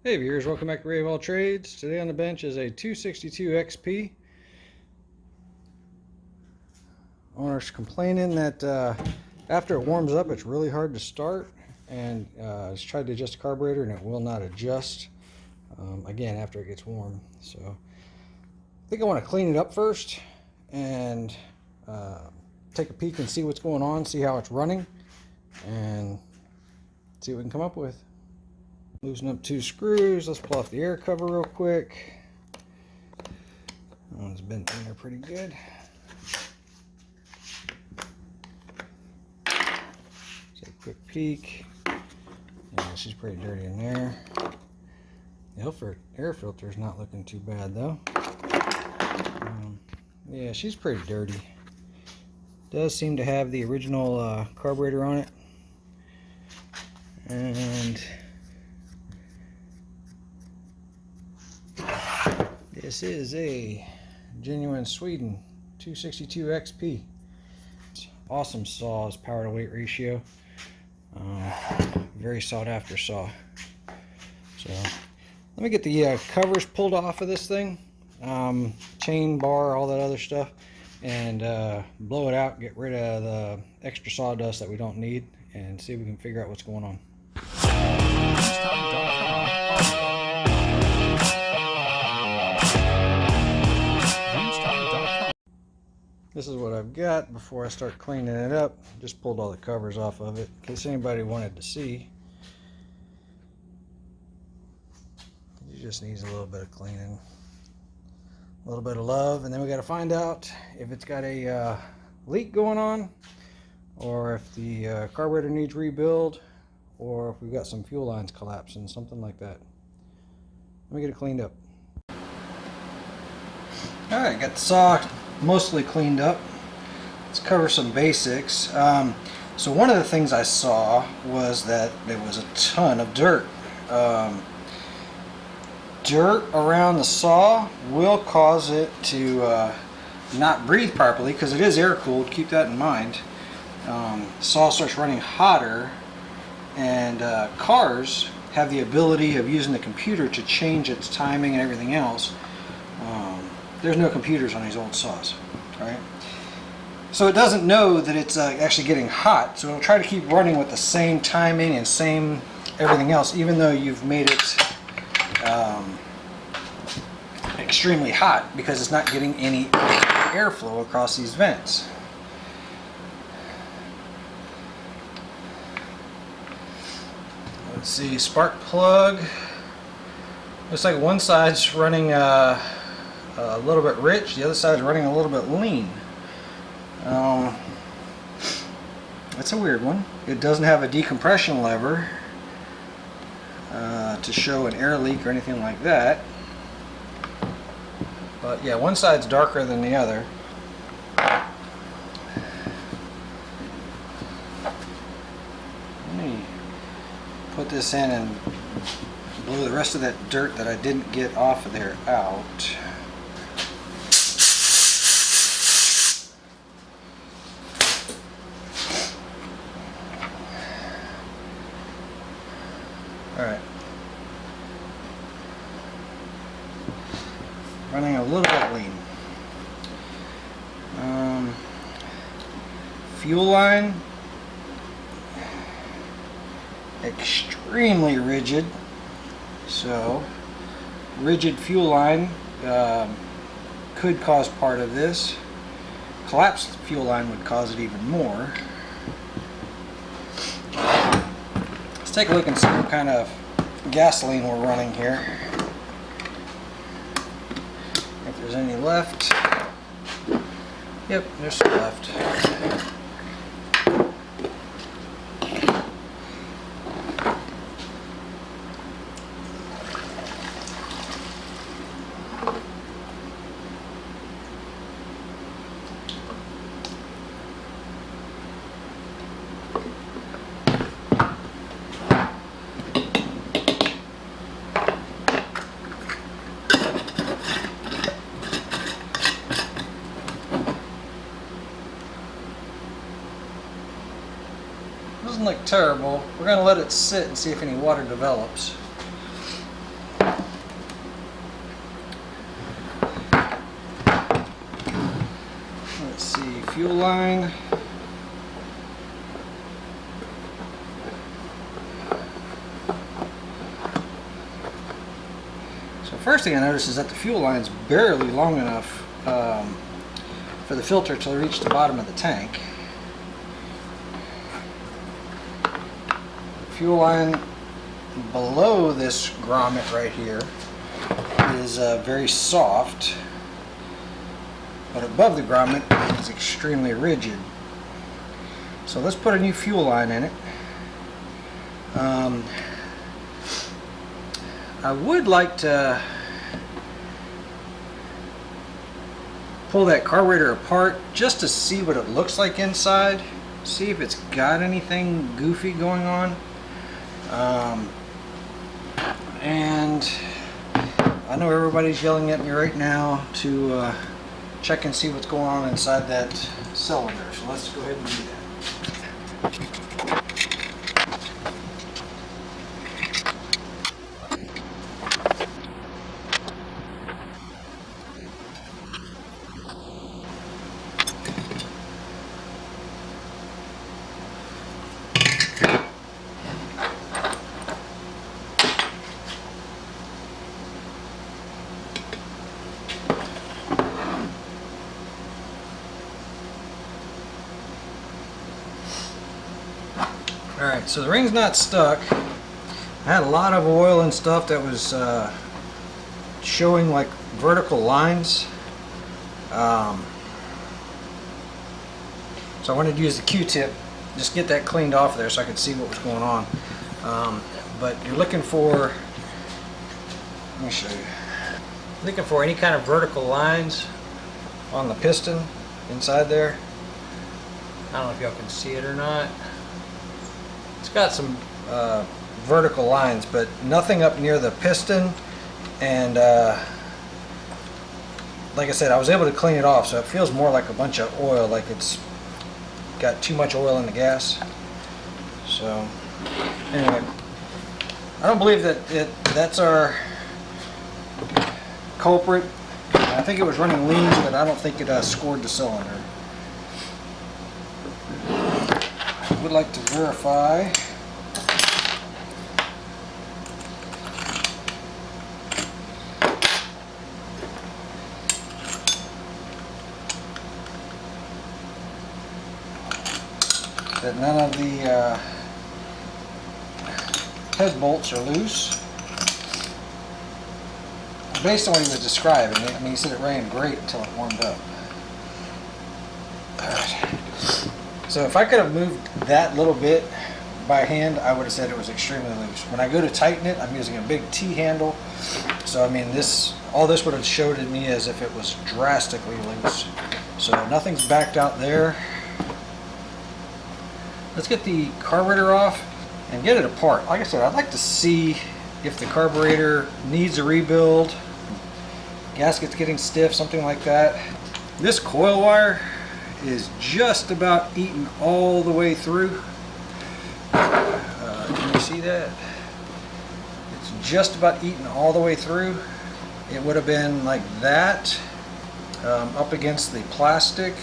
Hey viewers, welcome back to Ray of All Trades. Today on the bench is a 262 XP. Owner's complaining that after it warms up it's really hard to start, and he's tried to adjust the carburetor and it will not adjust again after it gets warm. So I think I want to clean it up first and take a peek and see what's going on, see how it's running, and see what we can come up with. Loosen up 2 screws. Let's pull off the air cover real quick. That one's bent in there pretty good. Take a quick peek. Yeah, she's pretty dirty in there. The air filter is not looking too bad though. Yeah, she's pretty dirty. Does seem to have the original carburetor on it. And this is a genuine Sweden 262 XP. Awesome saws, power to weight ratio. Very sought after saw. So let me get the covers pulled off of this thing, chain bar, all that other stuff, and blow it out, get rid of the extra sawdust that we don't need, and see if we can figure out what's going on. This is what I've got before I start cleaning it up. Just pulled all the covers off of it in case anybody wanted to see. It just needs a little bit of cleaning, a little bit of love, and then we got to find out if it's got a leak going on, or if the carburetor needs rebuild, or if we've got some fuel lines collapsing, something like that. Let me get it cleaned up. Alright, got the saw mostly cleaned up. Let's cover some basics. So one of the things I saw was that there was a ton of dirt. Dirt around the saw will cause it to not breathe properly, because it is air cooled. Keep that in mind. The saw starts running hotter, and cars have the ability of using the computer to change its timing and everything else. There's no computers on these old saws, right? So it doesn't know that it's actually getting hot, so it'll try to keep running with the same timing and same everything else, even though you've made it extremely hot, because it's not getting any airflow across these vents. Let's see, spark plug. Looks like one side's running a little bit rich, the other side's running a little bit lean. That's a weird one. It doesn't have a decompression lever to show an air leak or anything like that. But yeah, one side's darker than the other. Let me put this in and blow the rest of that dirt that I didn't get off of there out. Alright. Running a little bit lean. Fuel line, extremely rigid. So, rigid fuel line could cause part of this. Collapsed fuel line would cause it even more. Let's take a look and see what kind of gasoline we're running here. If there's any left. Yep, there's some left. Doesn't look terrible. We're going to let it sit and see if any water develops. fuel line. So first thing I noticed is that the fuel line's barely long enough for the filter to reach the bottom of the tank. The fuel line below this grommet right here is very soft, but above the grommet it's extremely rigid. So let's put a new fuel line in it. I would like to pull that carburetor apart just to see what it looks like inside, see if it's got anything goofy going on. And I know everybody's yelling at me right now to check and see what's going on inside that cylinder, so let's go ahead and do that. Alright, so the ring's not stuck. I had a lot of oil and stuff that was showing like vertical lines. So I wanted to use the Q-tip, just get that cleaned off there so I could see what was going on. But you're looking for, let me show you, looking for any kind of vertical lines on the piston inside there. I don't know if y'all can see it or not. It's got some vertical lines, but nothing up near the piston. And like I said, I was able to clean it off, so it feels more like a bunch of oil, like it's got too much oil in the gas. So anyway, I don't believe that that's our culprit. I think it was running lean, but I don't think it scored the cylinder. I would like to verify that none of the head bolts are loose. Based on what he was describing, I mean, he said it ran great until it warmed up. So if I could have moved that little bit by hand, I would have said it was extremely loose. When I go to tighten it, I'm using a big T handle. So I mean, all this would have showed to me as if it was drastically loose. So nothing's backed out there. Let's get the carburetor off and get it apart. Like I said, I'd like to see if the carburetor needs a rebuild, gasket's getting stiff, something like that. This coil wire is just about eaten all the way through. Can you see that? It's just about eaten all the way through. It would have been like that up against the plastic.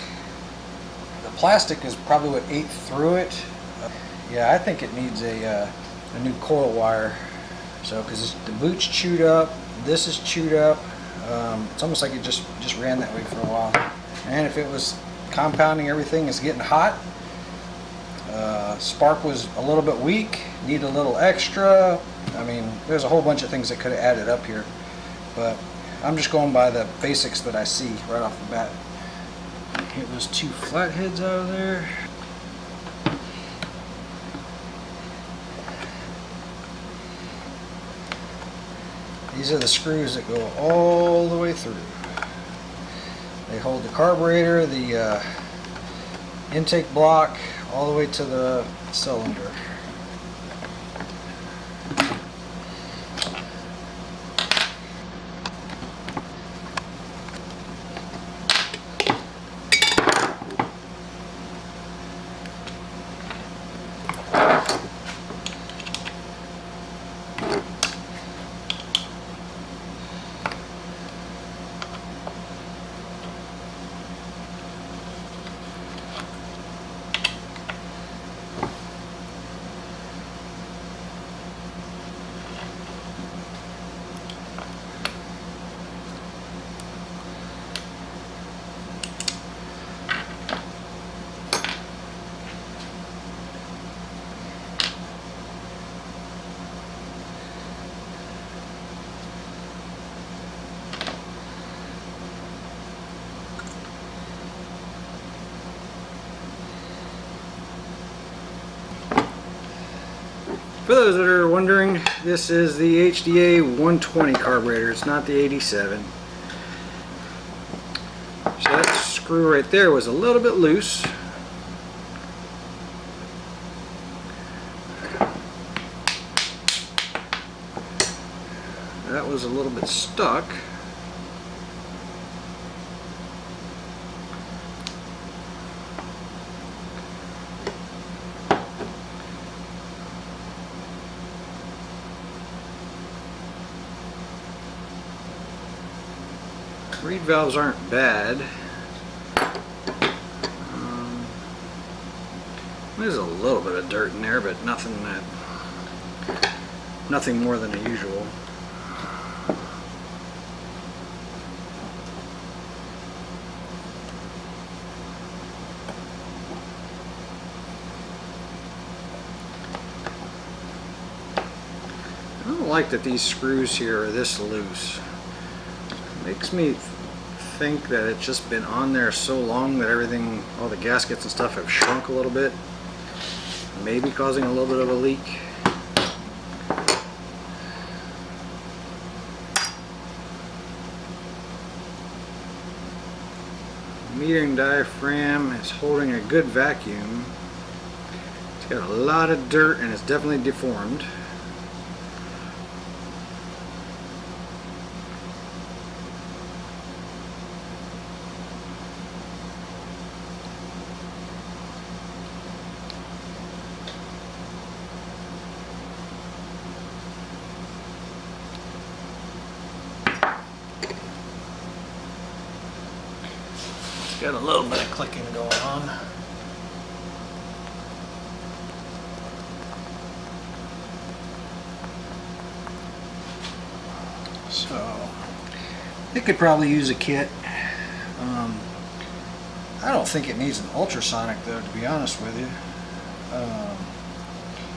The plastic is probably what ate through it. Yeah, I think it needs a new coil wire. So, because the boot's chewed up, this is chewed up. It's almost like it just ran that way for a while. And if it was compounding everything, it's getting hot. Spark was a little bit weak, need a little extra. I mean, there's a whole bunch of things that could have added up here. But I'm just going by the basics that I see right off the bat. Get those two flatheads out of there. These are the screws that go all the way through. They hold the carburetor, the intake block, all the way to the cylinder. For those that are wondering, this is the HDA 120 carburetor. It's not the 87. So that screw right there was a little bit loose. That was a little bit stuck. Reed valves aren't bad. There's a little bit of dirt in there, but nothing more than the usual. I don't like that these screws here are this loose. Makes me think that it's just been on there so long that everything, all the gaskets and stuff have shrunk a little bit, maybe causing a little bit of a leak. Metering diaphragm is holding a good vacuum. It's got a lot of dirt and it's definitely deformed. Got a little bit of clicking going on. So, it could probably use a kit. I don't think it needs an ultrasonic though, to be honest with you.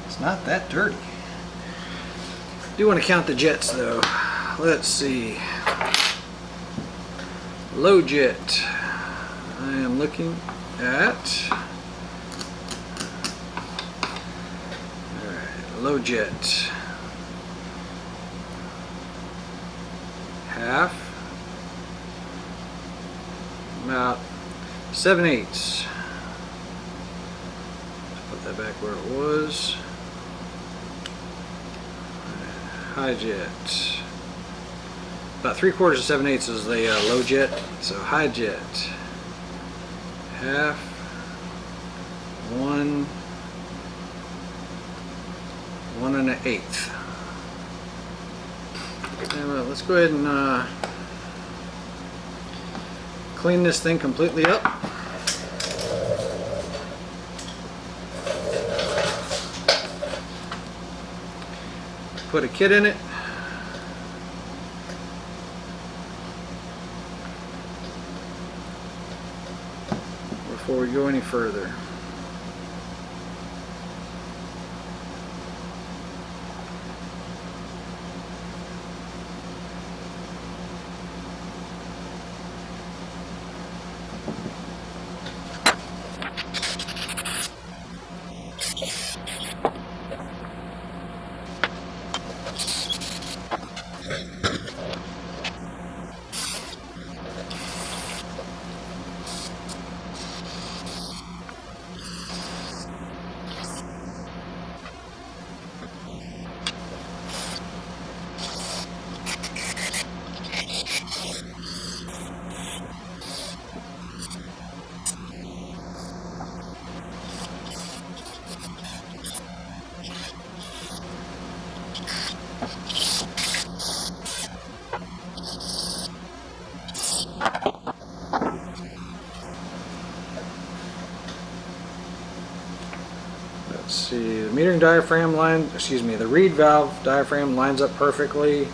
It's not that dirty. I do want to count the jets though. Let's see. Low jet. I am looking at low jet, half, about 7/8. Let's put that back where it was. High jet, about 3/4 to 7/8 is the low jet. So high jet, half, 1 1/8. Well, let's go ahead and clean this thing completely up. Put a kit in it. Before we go any further. Let's see, the metering diaphragm line, the reed valve diaphragm lines up perfectly.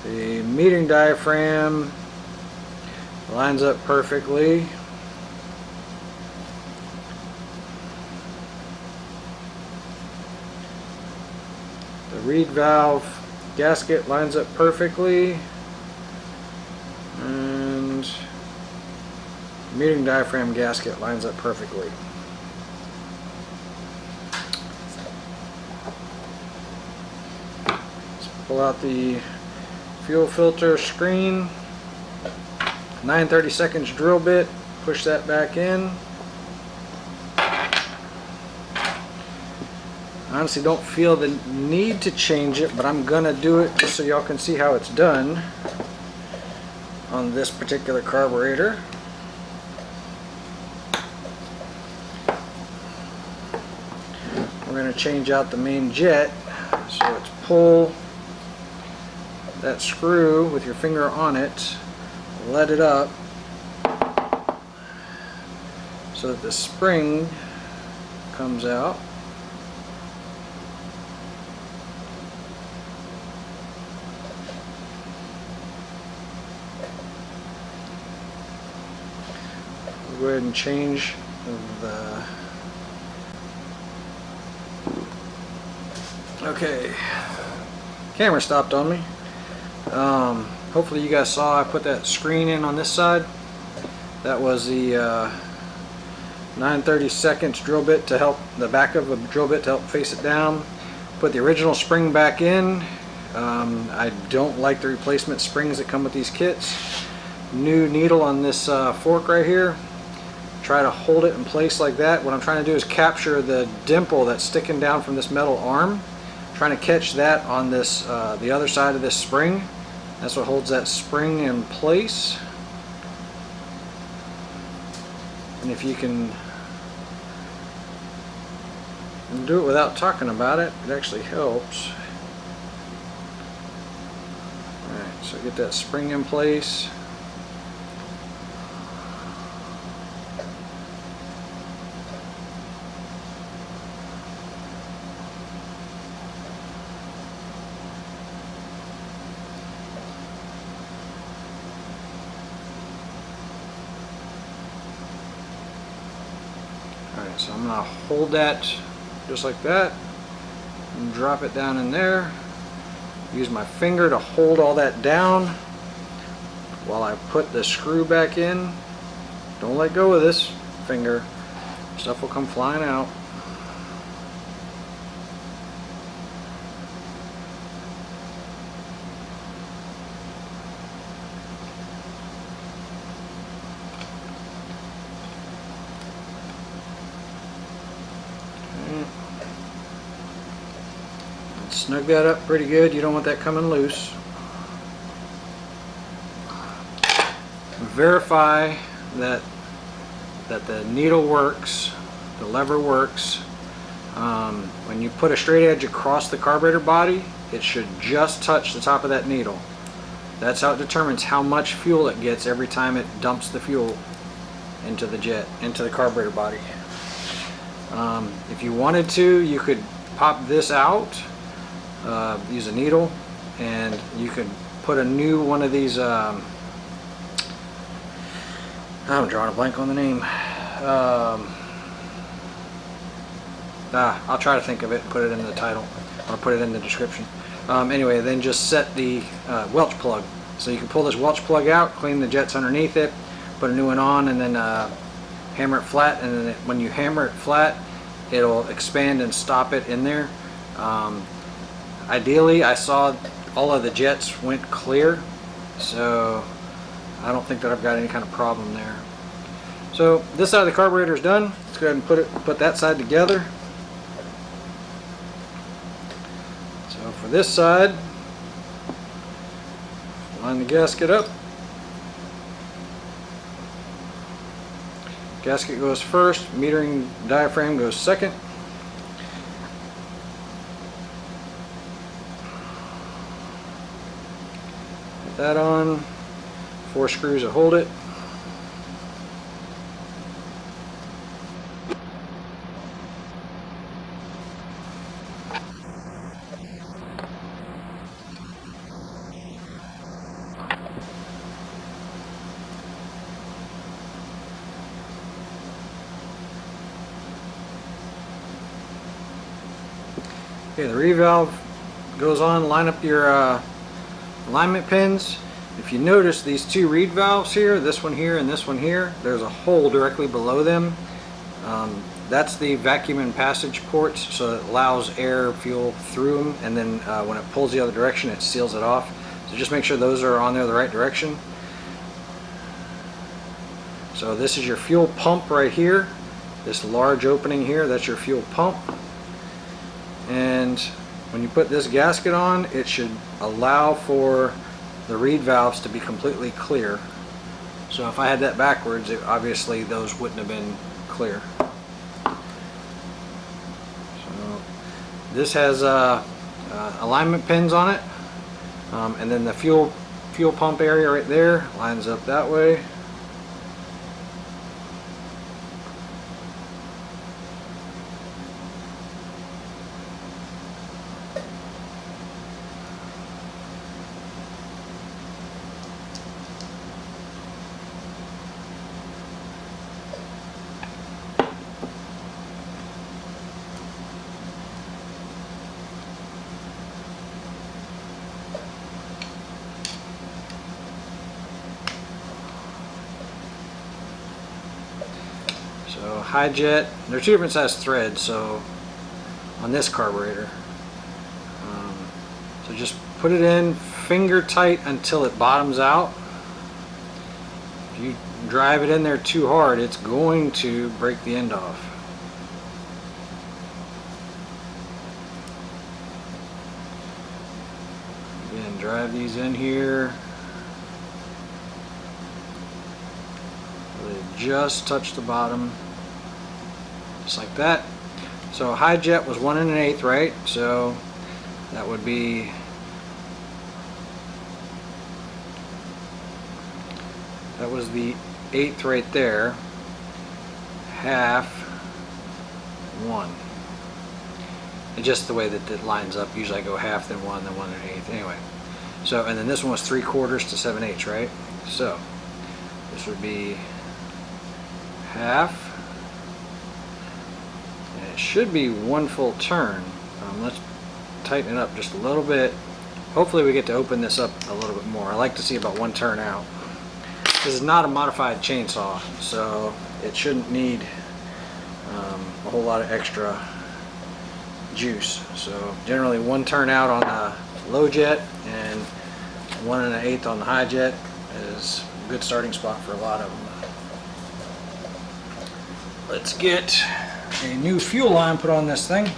The metering diaphragm lines up perfectly. The reed valve gasket lines up perfectly. And the metering diaphragm gasket lines up perfectly. Pull out the fuel filter screen, 9/32 drill bit, push that back in. I honestly don't feel the need to change it, but I'm gonna do it just so y'all can see how it's done on this particular carburetor. We're gonna change out the main jet, so let's pull that screw with your finger on it, let it up so that the spring comes out. We'll go ahead and change the... Okay, camera stopped on me. Hopefully you guys saw I put that screen in on this side. That was the 9/32 drill bit to help, the back of a drill bit to help face it down. Put the original spring back in. I don't like the replacement springs that come with these kits. New needle on this fork right here. Try to hold it in place like that. What I'm trying to do is capture the dimple that's sticking down from this metal arm. Trying to catch that on this the other side of this spring. That's what holds that spring in place. And if you can do it without talking about it, it actually helps. Alright, so get that spring in place. Alright, so I'm going to hold that just like that and drop it down in there. Use my finger to hold all that down while I put the screw back in. Don't let go of this finger. Stuff will come flying out. Snug that up pretty good. You don't want that coming loose. Verify that the needle works, the lever works. When you put a straight edge across the carburetor body, it should just touch the top of that needle. That's how it determines how much fuel it gets every time it dumps the fuel into the jet, into the carburetor body. If you wanted to, you could pop this out. Use a needle, and you could put a new one of these. I'm drawing a blank on the name. I'll try to think of it and put it in the title, or put it in the description. Anyway, then just set the Welch plug. So you can pull this Welch plug out, clean the jets underneath it, put a new one on, and then hammer it flat. And then when you hammer it flat, it'll expand and stop it in there. Ideally, I saw all of the jets went clear, so I don't think that I've got any kind of problem there. So this side of the carburetor is done. Let's go ahead and put that side together. So for this side, line the gasket up. Gasket goes first, metering diaphragm goes second. That on, 4 screws to hold it. Okay, the revalve goes on. Line up your alignment pins. If you notice these 2 reed valves here, this one here and this one here, there's a hole directly below them. that's the vacuum and passage ports, so it allows air, fuel through them, and then when it pulls the other direction, it seals it off. So just make sure those are on there the right direction. So this is your fuel pump right here. This large opening here, that's your fuel pump. And when you put this gasket on, it should allow for the reed valves to be completely clear. So if I had that backwards, obviously those wouldn't have been clear. So this has alignment pins on it, and then the fuel pump area right there lines up that way. So high jet, there are two different size threads, so on this carburetor. So just put it in finger tight until it bottoms out. If you drive it in there too hard, it's going to break the end off. Again, drive these in here. They just touch the bottom. Just like that. So high jet was 1 1/8, right? So that would be the 1/8 right there. Half 1. And just the way that it lines up, usually I go half, then 1, then 1 1/8. Anyway. So, and then this one was 3/4 to 7/8, right? So this would be half. It should be 1 full turn. Let's tighten it up just a little bit. Hopefully we get to open this up a little bit more. I like to see about 1 turn out. This is not a modified chainsaw, so it shouldn't need a whole lot of extra juice. So generally 1 turn out on the low jet and 1 1/8 on the high jet is a good starting spot for a lot of them. Let's get a new fuel line put on this thing.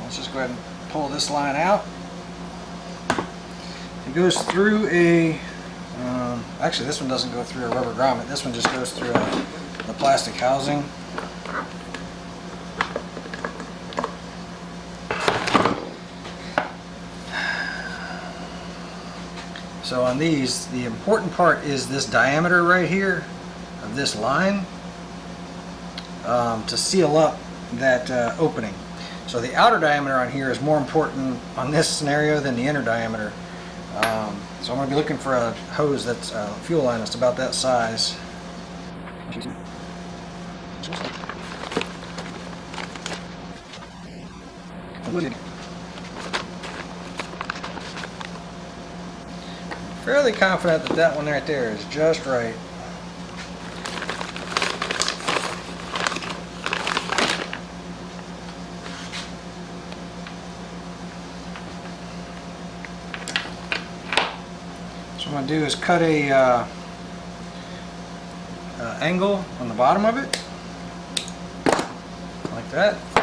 Let's just go ahead and pull this line out. It goes through a, actually this one doesn't go through a rubber grommet, this one just goes through the plastic housing. So on these, the important part is this diameter right here of this line to seal up that opening. So the outer diameter on here is more important on this scenario than the inner diameter. So I'm going to be looking for a hose that's a fuel line that's about that size. Fairly confident that that one right there is just right. So what I'm going to do is cut a angle on the bottom of it, like that. If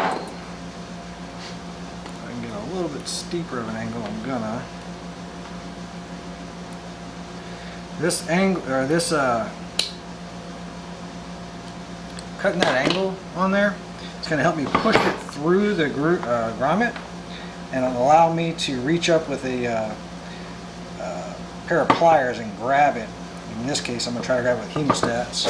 I can get a little bit steeper of an angle, I'm gonna. This angle, or this cutting that angle on there, it's going to help me push it through the grommet, and it'll allow me to reach up with a pair of pliers and grab it. In this case, I'm going to try to grab it with hemostats.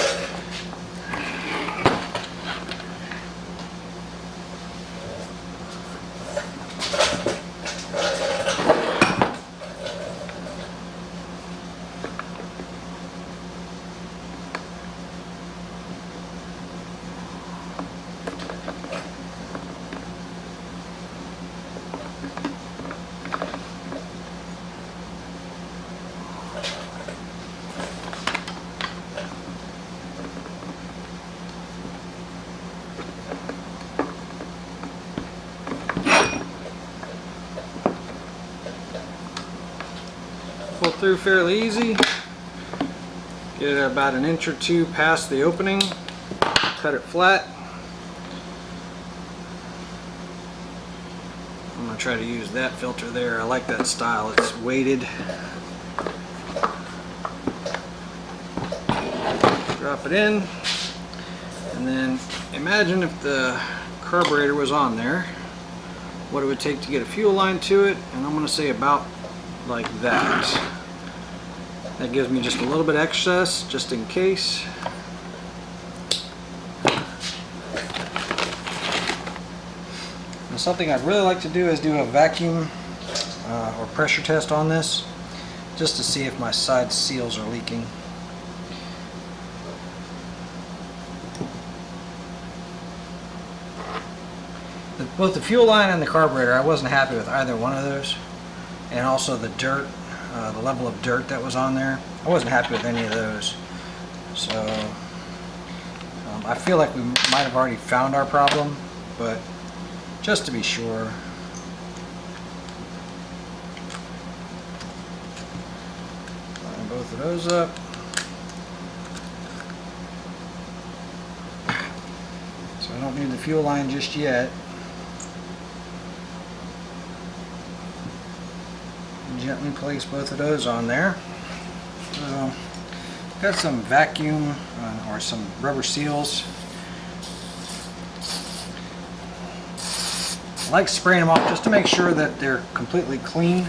through fairly easy. Get it about an inch or two past the opening, cut it flat. I'm going to try to use that filter there. I like that style, it's weighted. Drop it in, and then imagine if the carburetor was on there, what it would take to get a fuel line to it, and I'm going to say about like that. That gives me just a little bit excess, just in case. Now, something I'd really like to do is do a vacuum or pressure test on this, just to see if my side seals are leaking. Both the fuel line and the carburetor, I wasn't happy with either one of those, and also the dirt, the level of dirt that was on there. I wasn't happy with any of those. So I feel like we might have already found our problem, but just to be sure, line both of those up. So I don't need the fuel line just yet. Gently place both of those on there. So, got some vacuum or some rubber seals. I like spraying them off just to make sure that they're completely clean,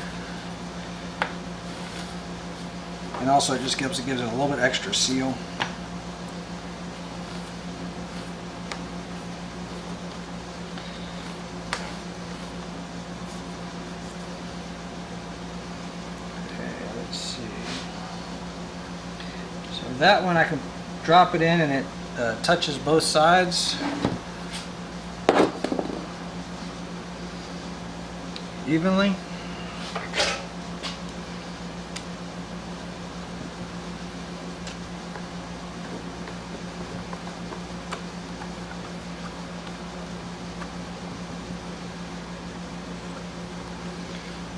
and also it just gives it a little bit extra seal. That one I can drop it in and it touches both sides evenly.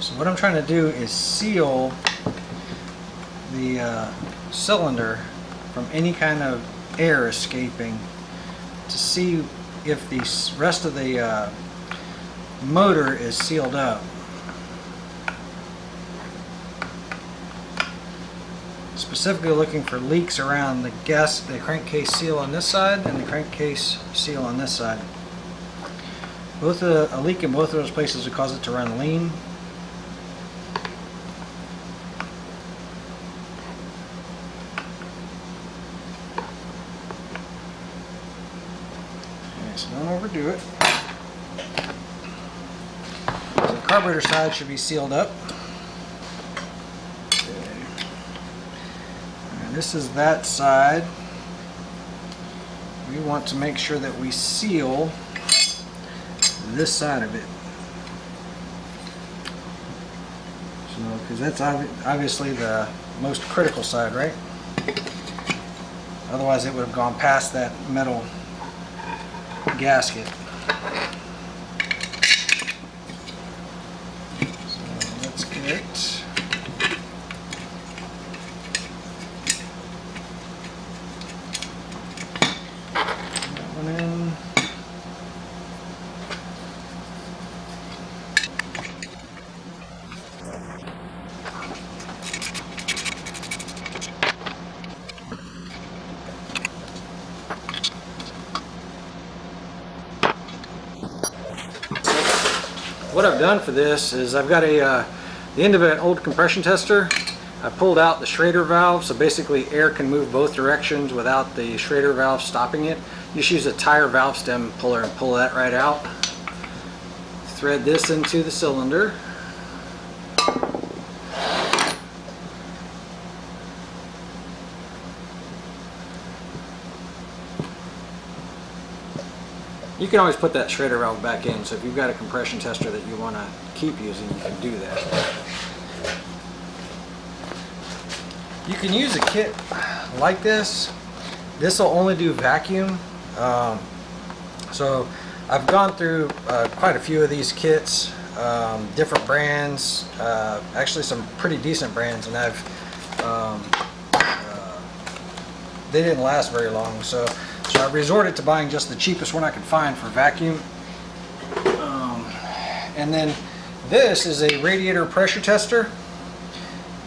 So what I'm trying to do is seal the cylinder from any kind of air escaping, to see if the rest of the motor is sealed up. Specifically looking for leaks around the crankcase seal on this side and the crankcase seal on this side. A leak in both of those places would cause it to run lean. So don't overdo it. So the carburetor side should be sealed up. Okay. And this is that side. We want to make sure that we seal this side of it. So, because that's obviously the most critical side, right? Otherwise it would have gone past that metal gasket. So let's get that one in. What I've done for this is I've got the end of an old compression tester. I pulled out the Schrader valve, so basically air can move both directions without the Schrader valve stopping it. You just use a tire valve stem puller and pull that right out. Thread this into the cylinder. You can always put that Schrader valve back in, so if you've got a compression tester that you want to keep using, you can do that. You can use a kit like this. This will only do vacuum. So I've gone through quite a few of these kits. different brands, actually some pretty decent brands, and they didn't last very long, so I resorted to buying just the cheapest one I could find for vacuum. And then this is a radiator pressure tester,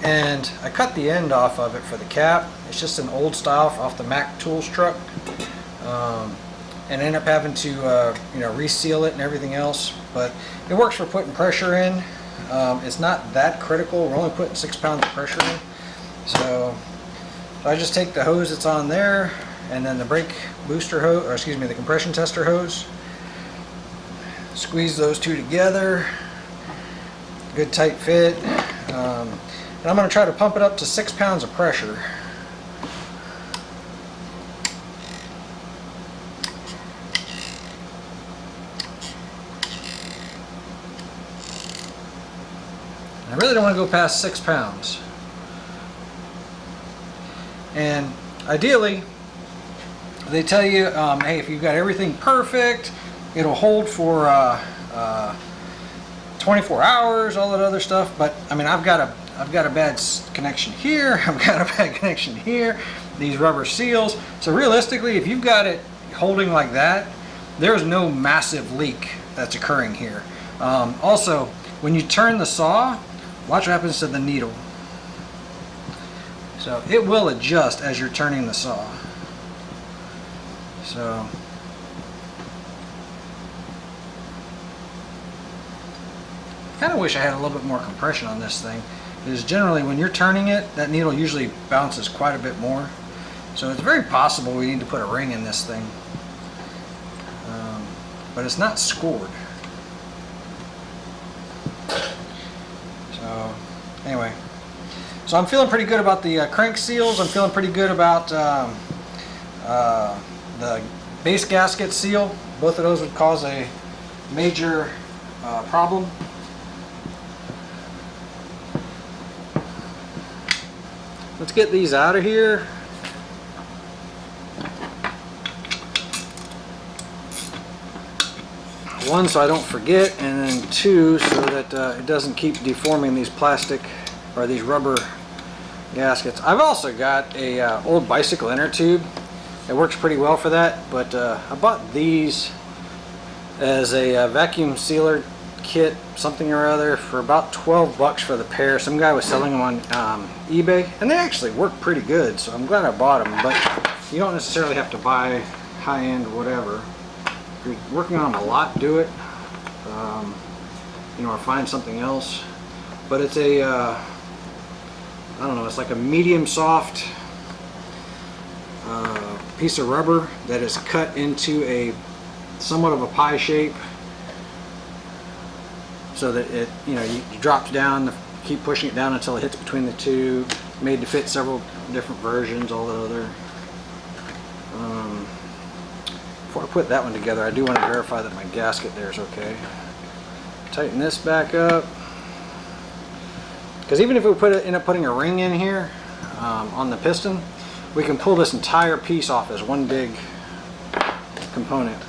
and I cut the end off of it for the cap. It's just an old style off the Mac Tools truck, and I ended up having to reseal it and everything else, but it works for putting pressure in. It's not that critical. We're only putting 6 pounds of pressure in, so I just take the hose that's on there, and then the brake booster hose, or excuse me, the compression tester hose, squeeze those two together, good tight fit, and I'm going to try to pump it up to 6 pounds of pressure. I really don't want to go past 6 pounds. And ideally, they tell you, hey, if you've got everything perfect, it'll hold for 24 hours, all that other stuff. But I mean, I've got a bad connection here. I've got a bad connection here. These rubber seals. So realistically, if you've got it holding like that, there's no massive leak that's occurring here. Also, when you turn the saw, watch what happens to the needle. So it will adjust as you're turning the saw. So kind of wish I had a little bit more compression on this thing, because generally when you're turning it, that needle usually bounces quite a bit more. So it's very possible we need to put a ring in this thing, but it's not scored. So anyway, so I'm feeling pretty good about the crank seals. I'm feeling pretty good about the base gasket seal. Both of those would cause a major problem. Let's get these out of here. One, so I don't forget, and then two, so that it doesn't keep deforming these plastic or these rubber gaskets. I've also got a old bicycle inner tube. It works pretty well for that, but I bought these as a vacuum sealer kit, something or other, for about 12 bucks for the pair. Some guy was selling them on eBay, and they actually work pretty good, so I'm glad I bought them. But you don't necessarily have to buy high-end whatever. If you're working on them a lot, do it, or find something else. But it's a I don't know, it's like a medium soft piece of rubber that is cut into a somewhat of a pie shape, so that it you drops down, keep pushing it down until it hits between the two. Made to fit several different versions, all the other. Before I put that one together, I do want to verify that my gasket there is okay. Tighten this back up, because even if we end up putting a ring in here on the piston, we can pull this entire piece off as one big component.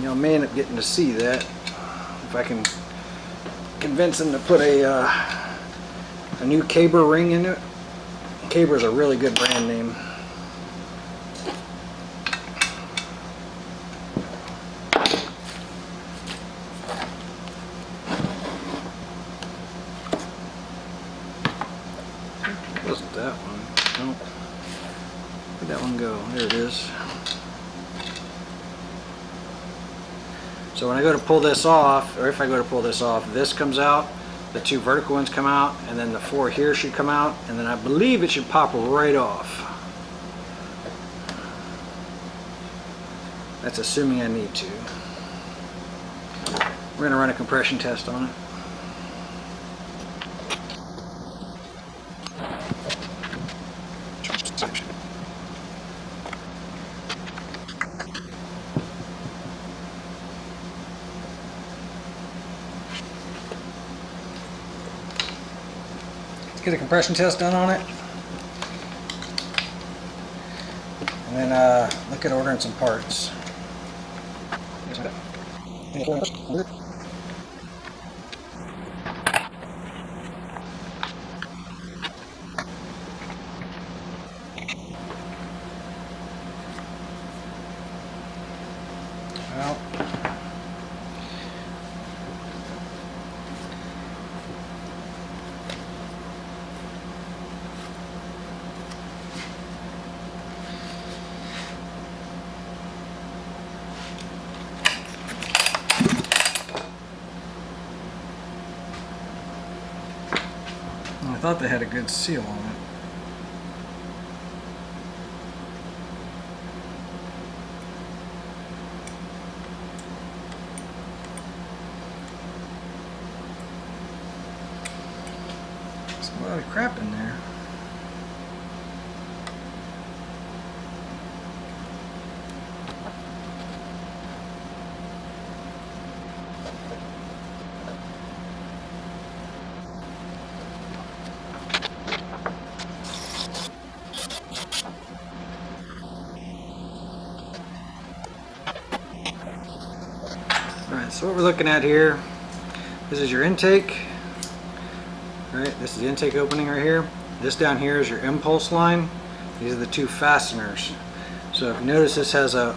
I may end up getting to see that if I can convince them to put a new Caber ring in it. Caber is a really good brand name. Wasn't that one? Nope. Where'd that one go? There it is. So when I go to pull this off, or if I go to pull this off, this comes out, the two vertical ones come out, and then the four here should come out, and then I believe it should pop right off. That's assuming I need to. We're going to run a compression test on it. get a compression test done on it, and then look at ordering some parts. Well, I thought they had a good seal on it. There's a lot of crap in there. Alright, so what we're looking at here, this is your intake. Alright, this is the intake opening right here. This down here is your impulse line. These are the two fasteners. So if you notice, this has a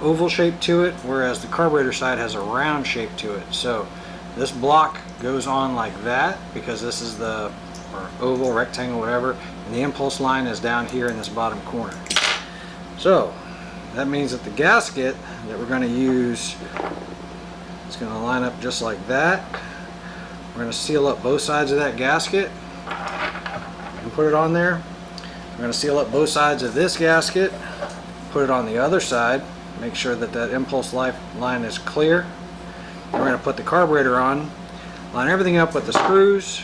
oval shape to it, whereas the carburetor side has a round shape to it. So this block goes on like that because this is the oval, rectangle, whatever, and the impulse line is down here in this bottom corner. So that means that the gasket that we're going to use, it's going to line up just like that. We're going to seal up both sides of that gasket and put it on there. We're going to seal up both sides of this gasket, put it on the other side, make sure that that impulse line is clear. We're going to put the carburetor on, line everything up with the screws.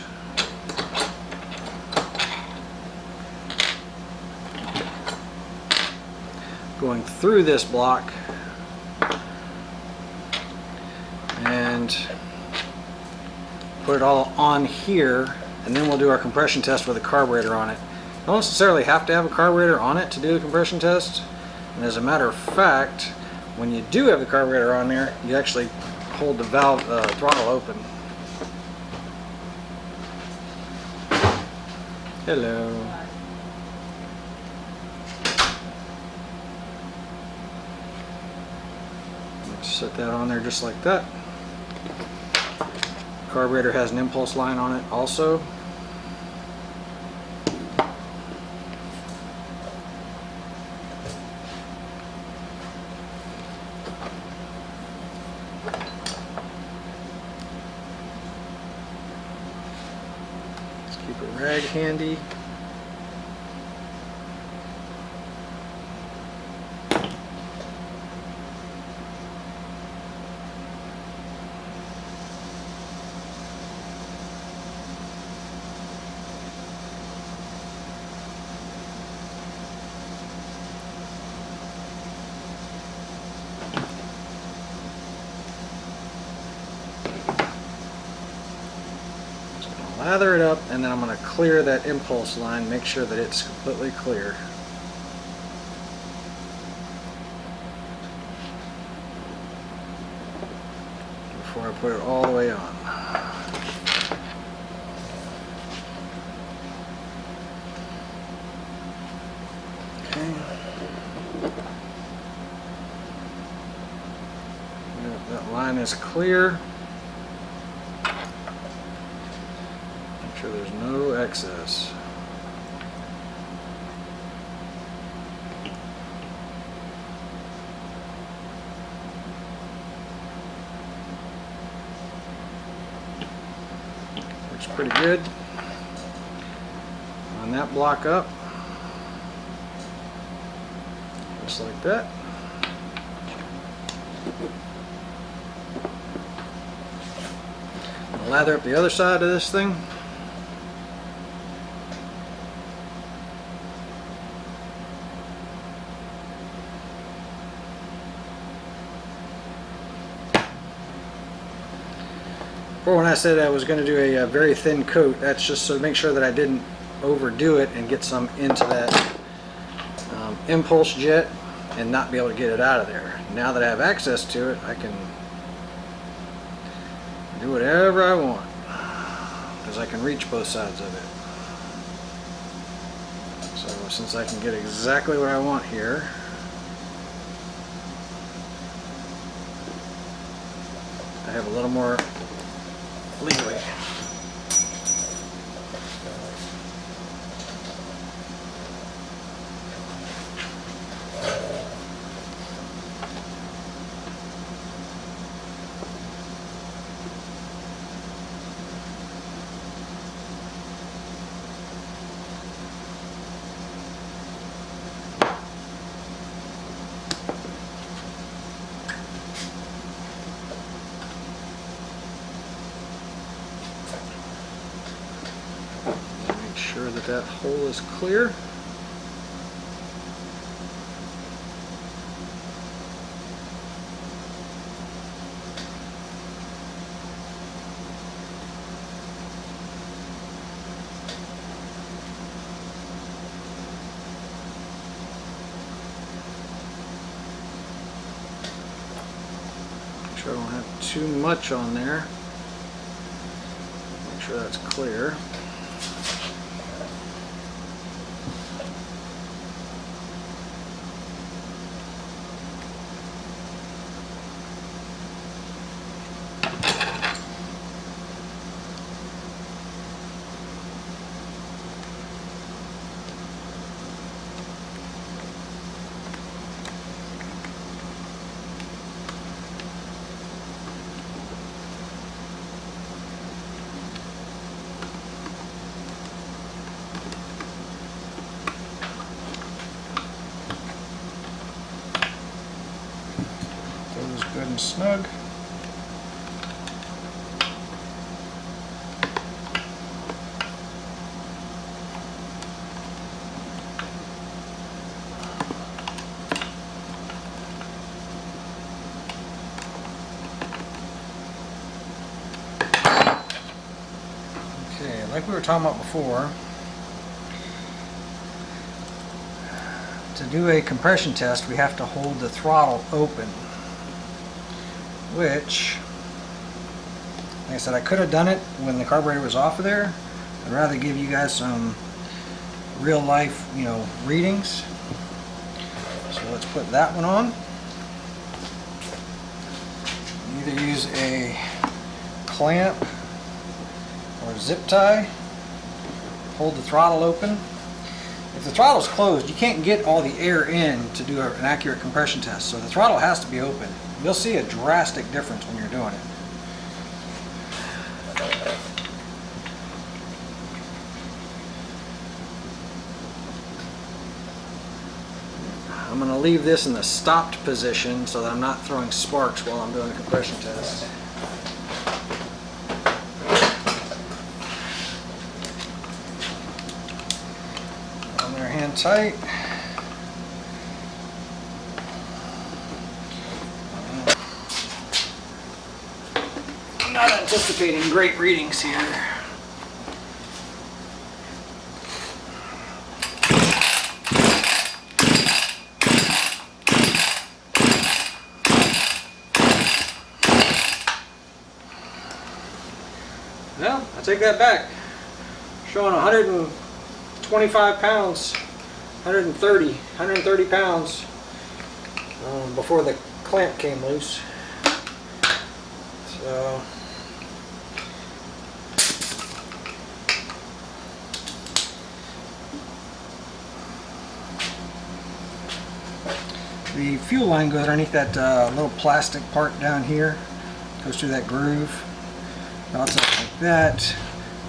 Going through this block and put it all on here, and then we'll do our compression test with a carburetor on it. You don't necessarily have to have a carburetor on it to do a compression test, and as a matter of fact, when you do have the carburetor on there, you actually hold the valve throttle open. Hello. Set that on there just like that. Carburetor has an impulse line on it also. Let's keep a rag handy. Lather it up, and then I'm going to clear that impulse line, make sure that it's completely clear. Before I put it all the way on. Okay. That line is clear. Sure there's no excess. Looks pretty good. Line that block up. Just like that. I'll lather up the other side of this thing. Or when I said I was going to do a very thin coat, that's just so to make sure that I didn't overdo it and get some into that impulse jet and not be able to get it out of there. Now that I have access to it, I can do whatever I want because I can reach both sides of it. So since I can get exactly what I want here, I have a little more leeway. Make sure that that hole is clear. Make sure I don't have too much on there. Make sure that's clear. Good and snug. Okay, like we were talking about before, to do a compression test, we have to hold the throttle open. Which, like I said, I could have done it when the carburetor was off of there. I'd rather give you guys some real life, readings. So let's put that one on. Either use a clamp or zip tie. Hold the throttle open. If the throttle's closed, you can't get all the air in to do an accurate compression test. So the throttle has to be open. You'll see a drastic difference when you're doing it. I'm going to leave this in the stopped position so that I'm not throwing sparks while I'm doing the compression test. On there, hand tight. I'm not anticipating great readings here. Well, I take that back. Showing 125 pounds, 130 pounds before the clamp came loose. So the fuel line goes underneath that little plastic part down here, goes through that groove. Outside like that.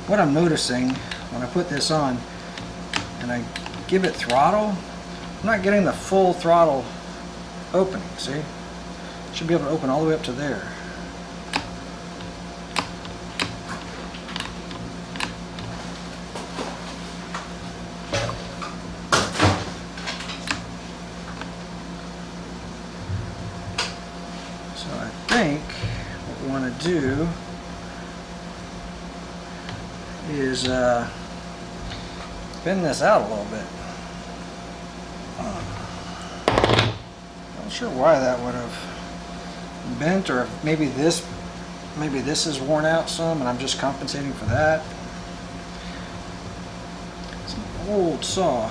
What I'm noticing when I put this on and I give it throttle, I'm not getting the full throttle opening, see? Should be able to open all the way up to there. So I think what we want to do is bend this out a little bit. Not sure why that would have bent, or if maybe this is worn out some and I'm just compensating for that. It's an old saw.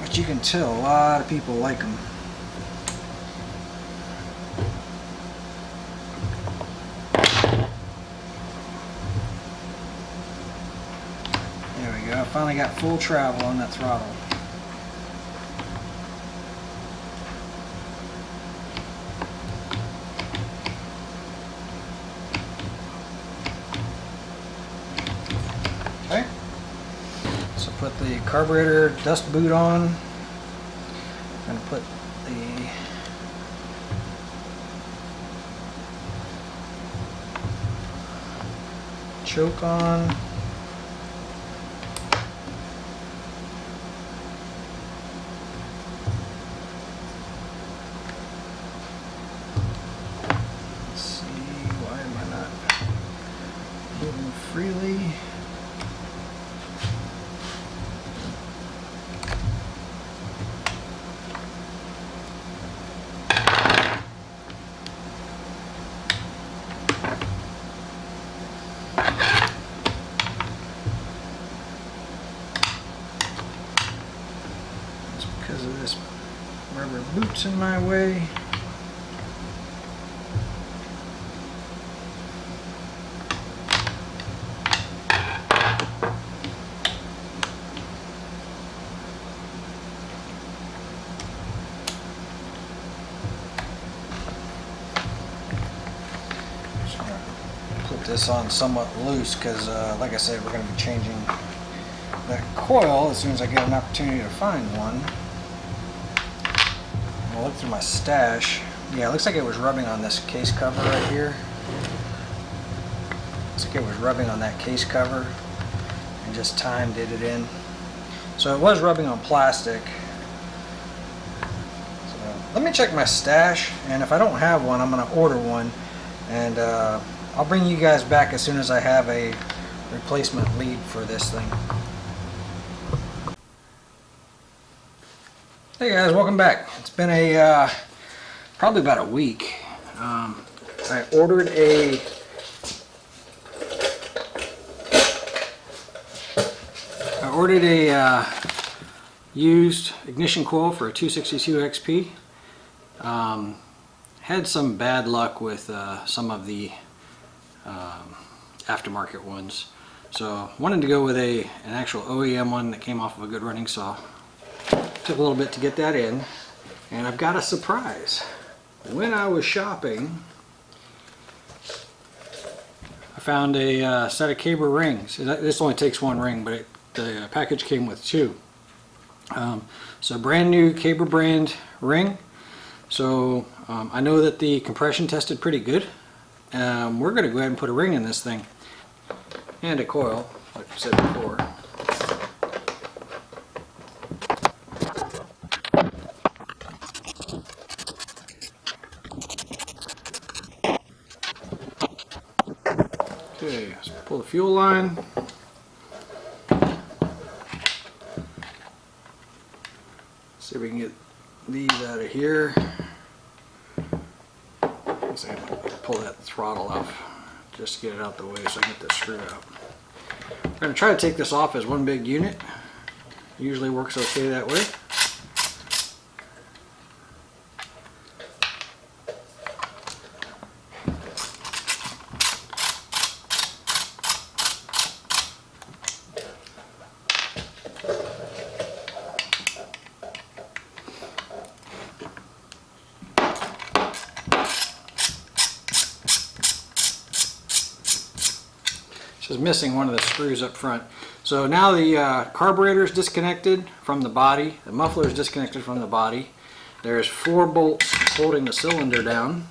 But you can tell a lot of people like them. There we go. I finally got full travel on that throttle. Okay. So put the carburetor dust boot on. I'm going to put the choke on. Let's see, why am I not moving freely? Because of this rubber boot's in my way. Just gonna put this on somewhat loose because, like I said, we're going to be changing that coil as soon as I get an opportunity to find one. I'll look through my stash. Yeah, it looks like it was rubbing on this case cover right here. Looks like it was rubbing on that case cover and just time did it in. So it was rubbing on plastic. So let me check my stash, and if I don't have one, I'm going to order one, and I'll bring you guys back as soon as I have a replacement lead for this thing. Hey guys, welcome back. It's been a probably about a week. I ordered a used ignition coil for a 262 XP. Had some bad luck with some of the aftermarket ones, so wanted to go with an actual OEM one that came off of a good running saw. Took a little bit to get that in, and I've got a surprise. When I was shopping, I found a set of caber rings. This only takes one ring, but the package came with two. So brand new caber brand ring. So I know that the compression tested pretty good. We're going to go ahead and put a ring in this thing, and a coil, like I said before. Okay, let's pull the fuel line. See if we can get these out of here. Let's see if I can pull that throttle off just to get it out the way so I can get this screw out. I'm going to try to take this off as one big unit. Usually works okay that way. Just missing one of the screws up front. So now the carburetor is disconnected from the body, the muffler is disconnected from the body. There's 4 bolts holding the cylinder down.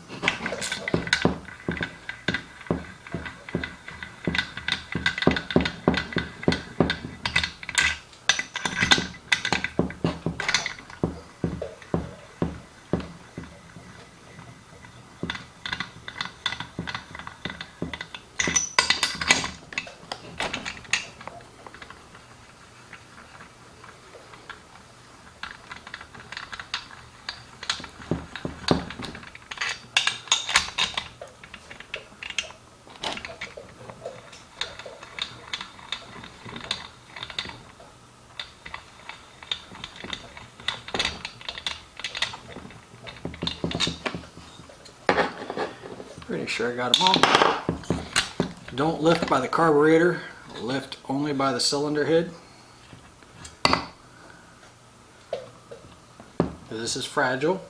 Pretty sure I got them all. Don't lift by the carburetor, lift only by the cylinder head. This is fragile,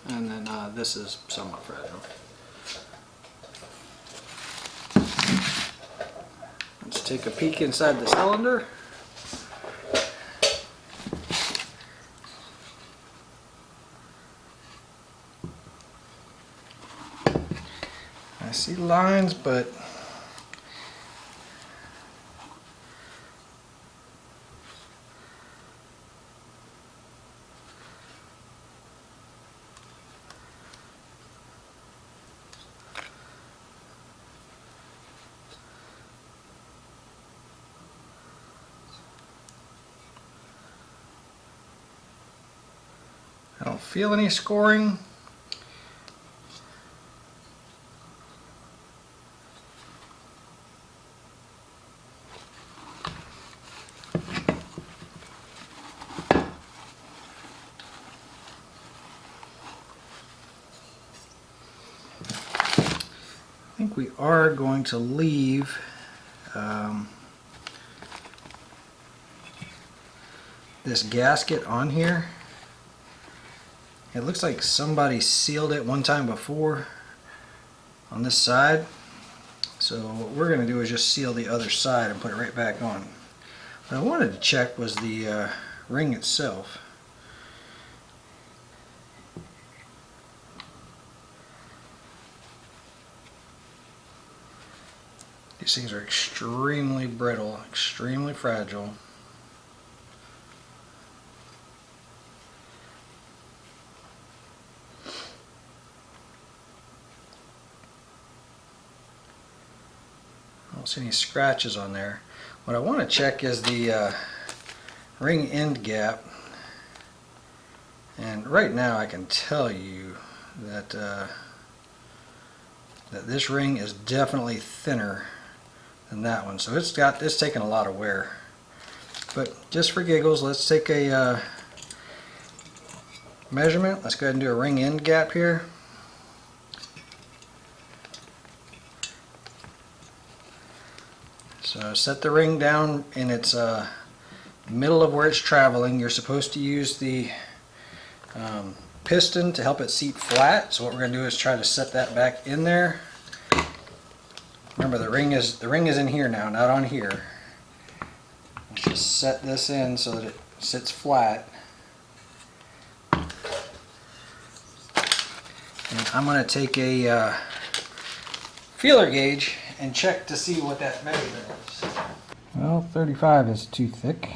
and then this is somewhat fragile. Let's take a peek inside the cylinder. I see lines, but I don't feel any scoring. I think we are going to leave this gasket on here. It looks like somebody sealed it one time before on this side. So what we're going to do is just seal the other side and put it right back on. What I wanted to check was the ring itself. These things are extremely brittle, extremely fragile. I don't see any scratches on there. What I want to check is the ring end gap. And right now I can tell you that that this ring is definitely thinner than that one. So it's taken a lot of wear. But just for giggles, let's take a measurement. Let's go ahead and do a ring end gap here. So set the ring down in its middle of where it's traveling. You're supposed to use the piston to help it seat flat. So what we're going to do is try to set that back in there. Remember, the ring is in here now, not on here. Let's just set this in so that it sits flat. And I'm going to take a feeler gauge and check to see what that measurement is. Well, 35 is too thick.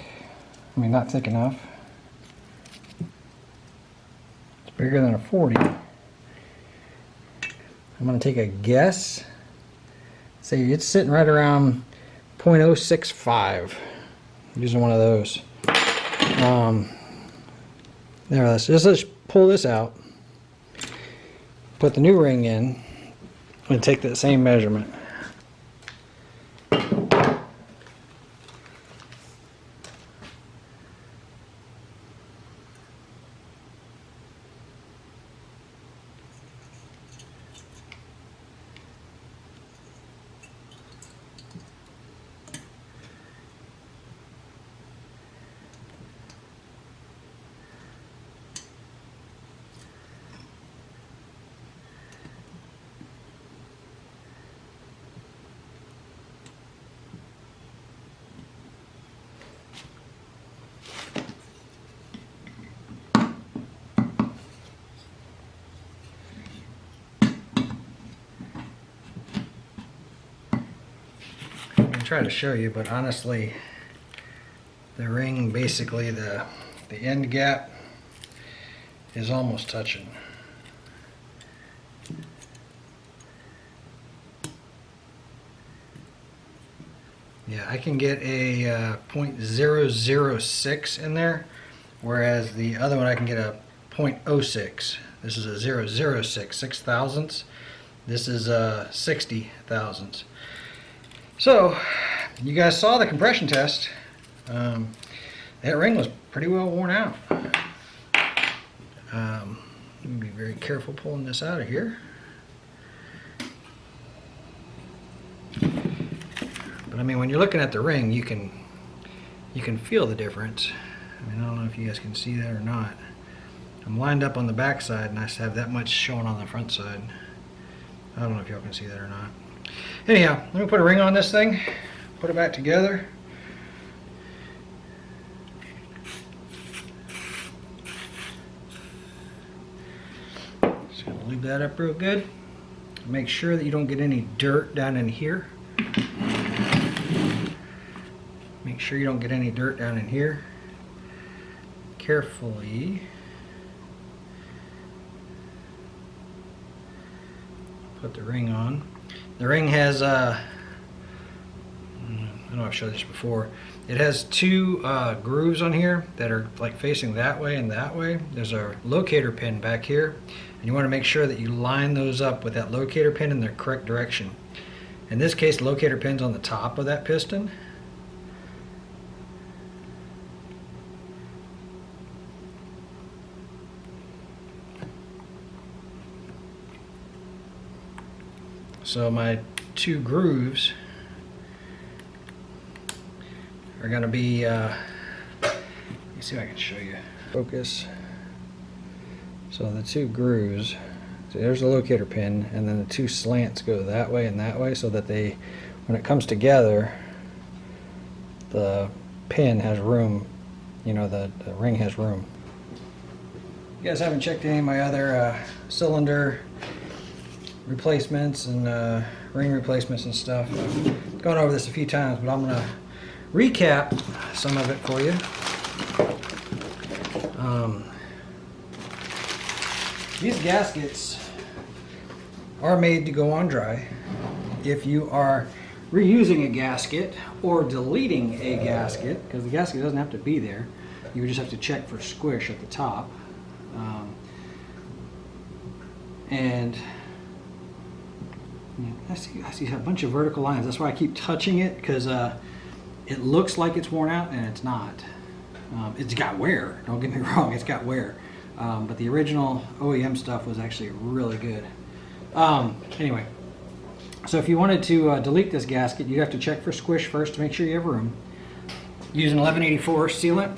I mean, not thick enough. It's bigger than a 40. I'm going to take a guess. Say it's sitting right around 0.065. I'm using one of those. There, let's pull this out. Put the new ring in and take that same measurement. Try to show you, but honestly the ring, basically the end gap is almost touching. Yeah, I can get a 0.006 in there, whereas the other one I can get a 0.06. This is a 0.006, 6 thousandths. This is 60 thousandths. So, you guys saw the compression test. That ring was pretty well worn out. Be very careful pulling this out of here. But I mean, when you're looking at the ring, you can feel the difference. I mean, I don't know if you guys can see that or not. I'm lined up on the back side and I have that much showing on the front side. I don't know if y'all can see that or not. Anyhow, let me put a ring on this thing, put it back together. Just gonna lube that up real good. Make sure that you don't get any dirt down in here. Make sure you don't get any dirt down in here. Carefully put the ring on. The ring has, I know I've showed this before. It has two grooves on here that are like facing that way and that way. There's a locator pin back here, and you want to make sure that you line those up with that locator pin in the correct direction. In this case, the locator pin's on the top of that piston. So my two grooves are going to be, let me see if I can show you. Focus. So the two grooves, so there's the locator pin, and then the two slants go that way and that way, so that they, when it comes together, the pin has room, you know, the ring has room. You guys haven't checked any of my other cylinder replacements and ring replacements and stuff. I've gone over this a few times, but I'm going to recap some of it for you. These gaskets are made to go on dry. If you are reusing a gasket or deleting a gasket, because the gasket doesn't have to be there, you just have to check for squish at the top. And I see a bunch of vertical lines. That's why I keep touching it, because it looks like it's worn out and it's not. It's got wear, don't get me wrong, it's got wear. But the original OEM stuff was actually really good. Anyway, so if you wanted to delete this gasket, you'd have to check for squish first to make sure you have room. Use an 1184 sealant.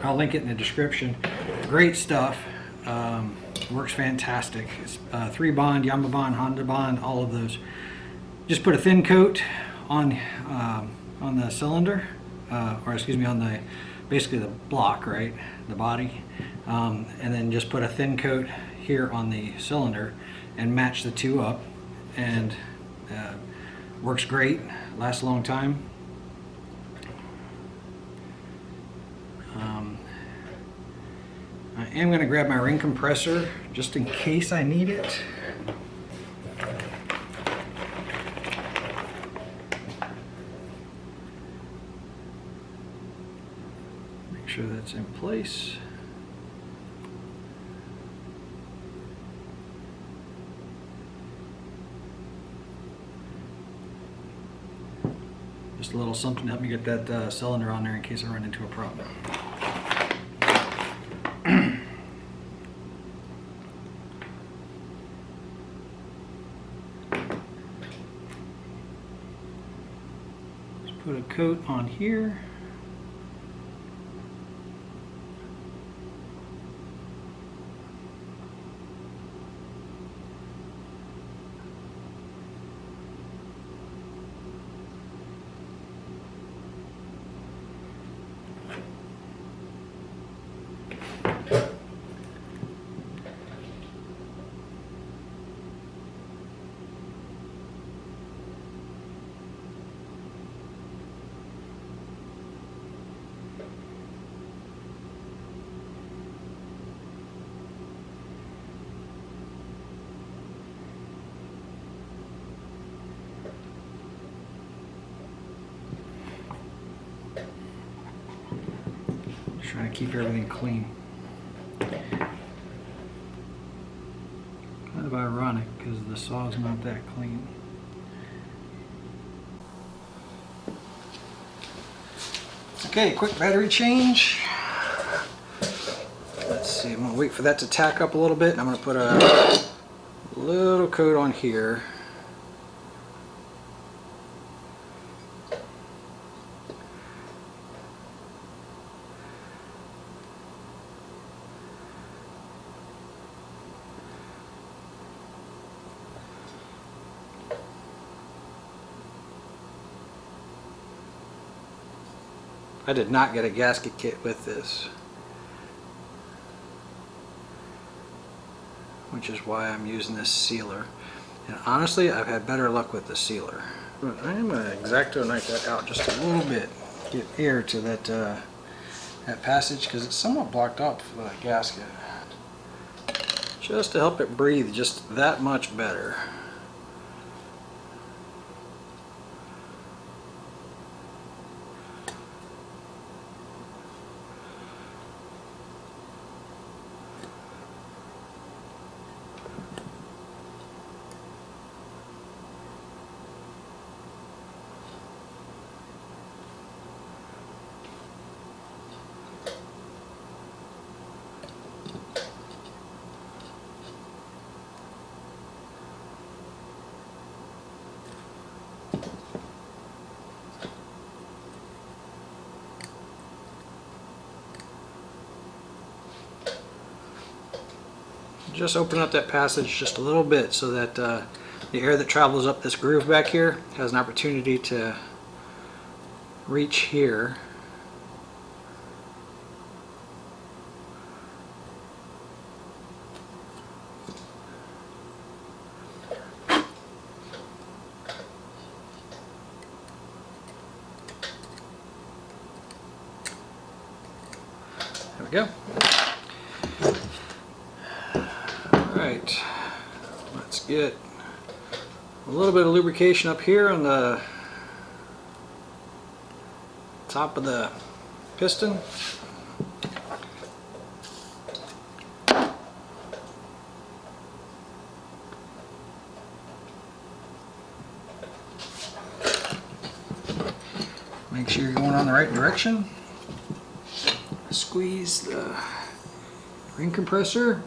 I'll link it in the description. Great stuff. Works fantastic. It's 3-bond, Yamaha bond, Honda bond, all of those. Just put a thin coat on the cylinder, or excuse me, on the basically the block, right, the body, and then just put a thin coat here on the cylinder and match the two up, and works great. Lasts a long time. I am going to grab my ring compressor just in case I need it. Make sure that's in place. Just a little something to help me get that cylinder on there in case I run into a problem. Put a coat on here. Trying to keep everything clean. Kind of ironic because the saw's not that clean. Okay, quick battery change. Let's see, I'm going to wait for that to tack up a little bit. I'm going to put a little coat on here. I did not get a gasket kit with this, which is why I'm using this sealer. And honestly, I've had better luck with the sealer. But I am going to X-Acto knife that out just a little bit, get air to that that passage, because it's somewhat blocked off with a gasket. Just to help it breathe just that much better. Just open up that passage just a little bit so that the air that travels up this groove back here has an opportunity to reach here. There we go. Alright, let's get a little bit of lubrication up here on the top of the piston. Make sure you're going on the right direction. Squeeze the ring compressor.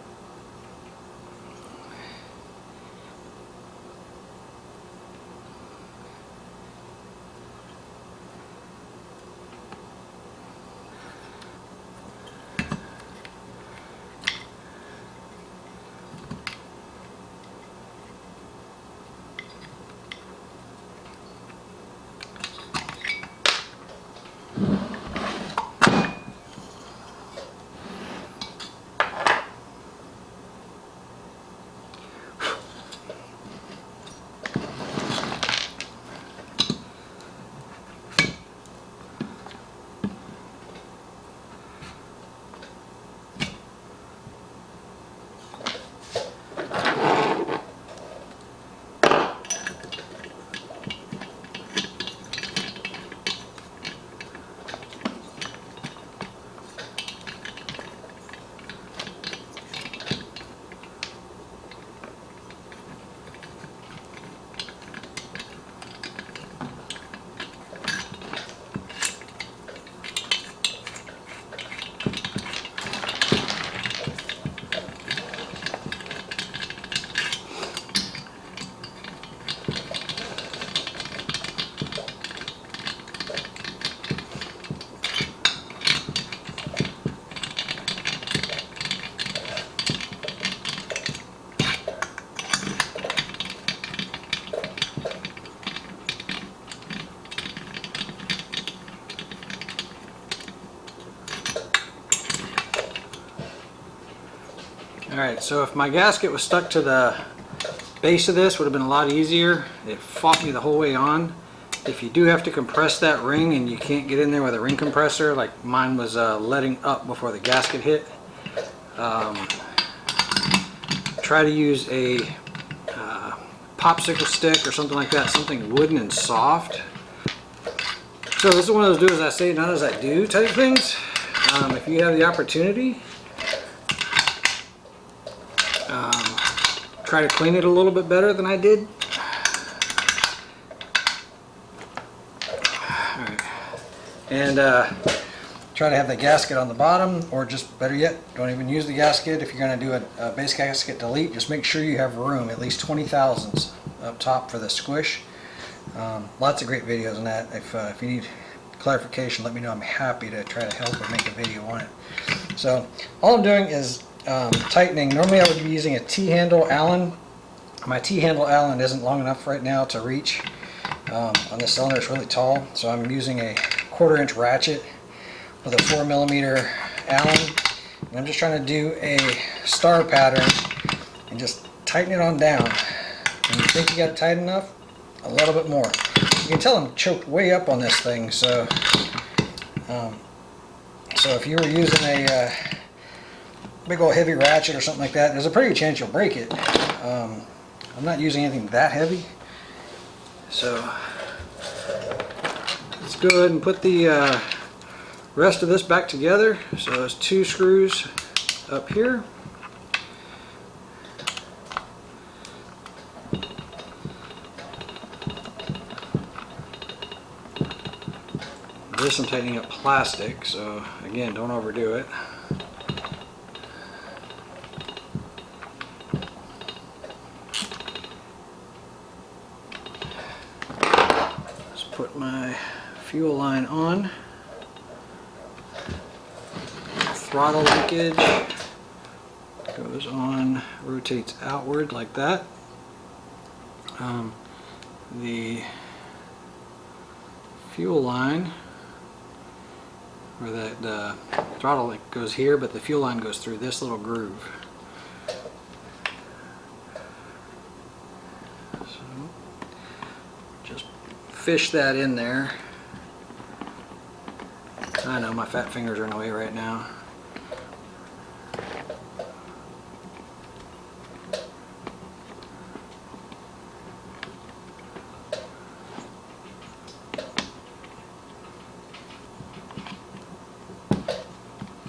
Alright, so if my gasket was stuck to the base of this, would have been a lot easier. It fought me the whole way on. If you do have to compress that ring and you can't get in there with a ring compressor, like mine was letting up before the gasket hit, try to use a popsicle stick or something like that, something wooden and soft. So this is one of those do as I say, not as I do type things. If you have the opportunity, try to clean it a little bit better than I did. Alright. And try to have the gasket on the bottom, or just better yet, don't even use the gasket. If you're going to do a base gasket delete, just make sure you have room, at least 20 thousandths up top for the squish. Lots of great videos on that. If you need clarification, let me know. I'm happy to try to help or make a video on it. So all I'm doing is tightening. Normally I would be using a T-handle Allen. My T-handle Allen isn't long enough right now to reach on this cylinder. It's really tall, so I'm using a 1/4 inch ratchet, with a 4mm Allen. And I'm just trying to do a star pattern and just tighten it on down. When you think you got it tight enough, a little bit more. You can tell I'm choked way up on this thing, so if you were using a big old heavy ratchet or something like that, there's a pretty good chance you'll break it. I'm not using anything that heavy, so let's go ahead and put the rest of this back together. So there's 2 screws up here. This I'm tightening up plastic, so again, don't overdo it. Let's put my fuel line on. Throttle linkage goes on, rotates outward like that. The fuel line, or that throttle link goes here, but the fuel line goes through this little groove. So just fish that in there. I know my fat fingers are in the way right now.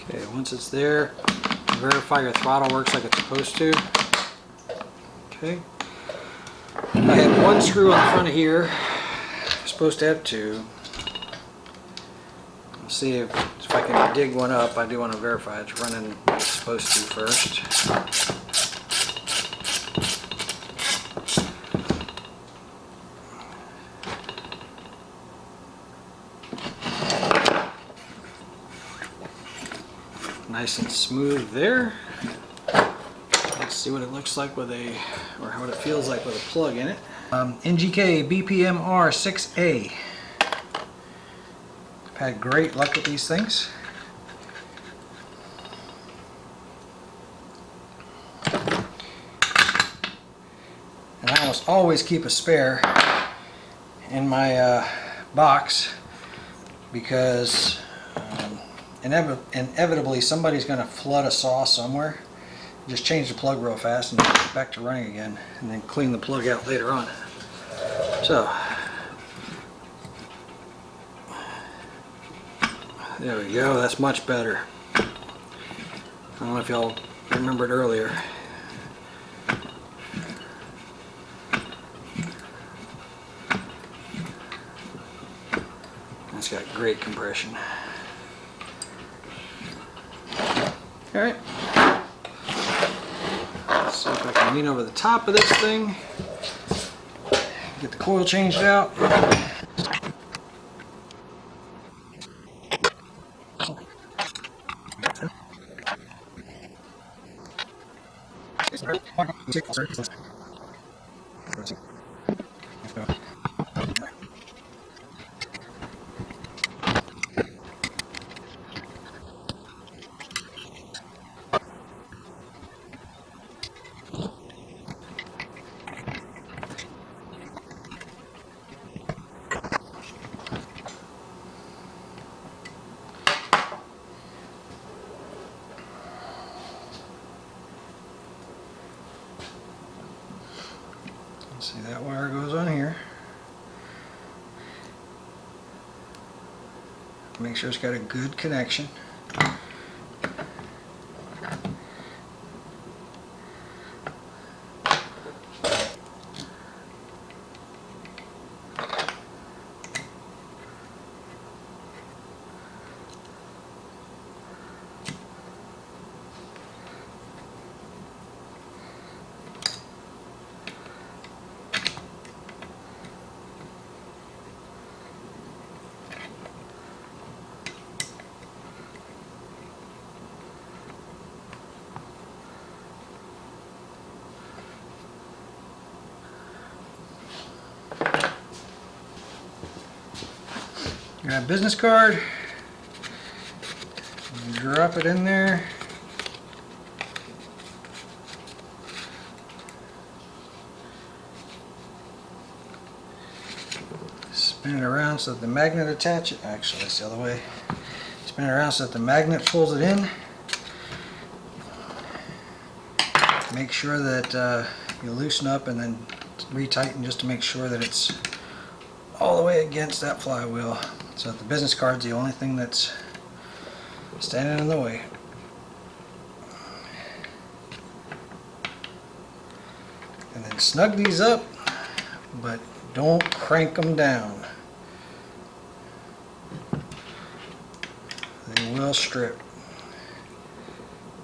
Okay, once it's there, verify your throttle works like it's supposed to. Okay. I have 1 screw on the front of here. I'm supposed to have 2. Let's see if I can dig one up. I do want to verify it's running like it's supposed to first. Nice and smooth there. Let's see what it looks like with a, or what it feels like with a plug in it. NGK BPM R6A. I've had great luck with these things. And I almost always keep a spare in my box because inevitably somebody's going to flood a saw somewhere. Just change the plug real fast and get back to running again, and then clean the plug out later on. So there we go, that's much better. I don't know if y'all remembered earlier. That's got great compression. Alright, let's see if I can lean over the top of this thing, get the coil changed out. See, that wire goes on here. Make sure it's got a good connection. Grab a business card, drop it in there. Spin it around so that the magnet attaches. Actually, it's the other way. Spin it around so that the magnet pulls it in. Make sure that you loosen up and then retighten just to make sure that it's all the way against that flywheel, so that the business card's the only thing that's standing in the way. And then snug these up, but don't crank them down. They will strip.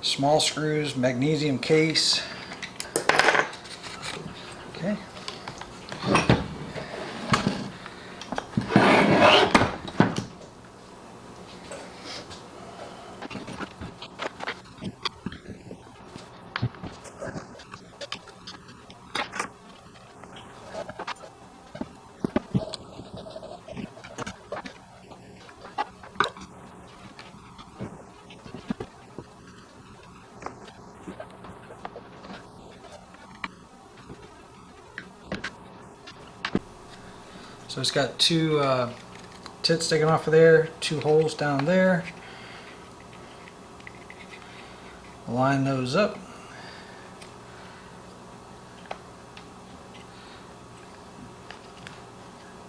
Small screws, magnesium case. Okay. So it's got two tits sticking off of there, two holes down there. Line those up.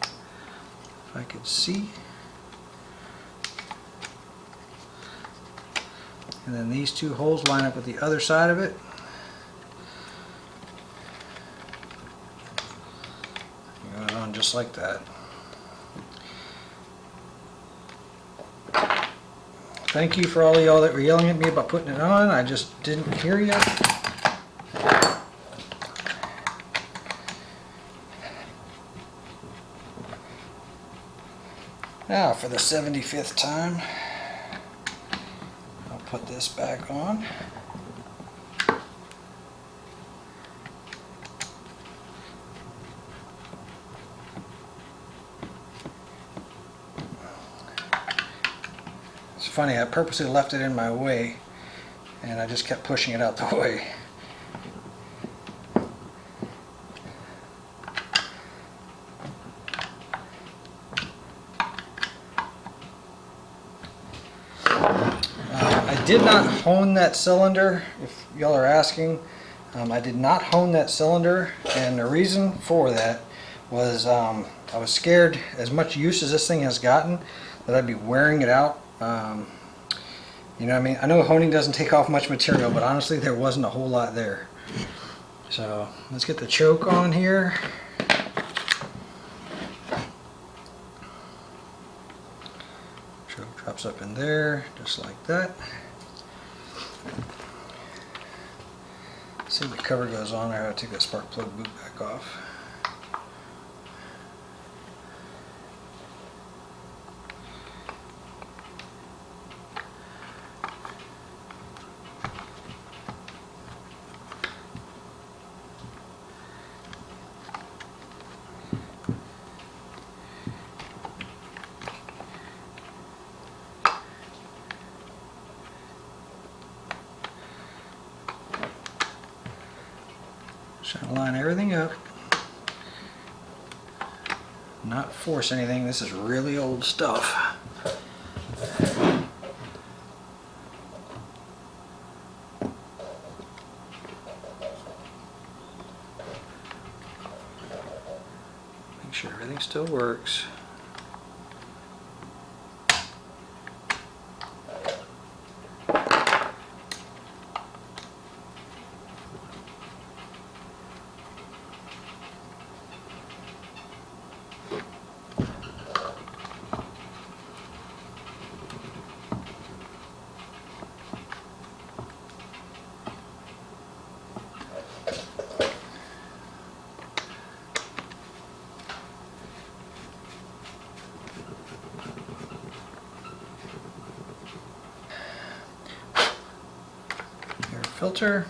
If I could see. And then these two holes line up with the other side of it. Going on just like that. Thank you for all of y'all that were yelling at me about putting it on. I just didn't hear you. Now for the 75th time, I'll put this back on. It's funny, I purposely left it in my way and I just kept pushing it out the way. I did not hone that cylinder, if y'all are asking. I did not hone that cylinder, and the reason for that was I was scared, as much use as this thing has gotten, that I'd be wearing it out. You know what I mean? I know honing doesn't take off much material, but honestly there wasn't a whole lot there. So let's get the choke on here. Choke drops up in there, just like that. See if the cover goes on. I gotta take that spark plug boot back off. Trying to line everything up, not force anything. This is really old stuff. Make sure everything still works. Filter.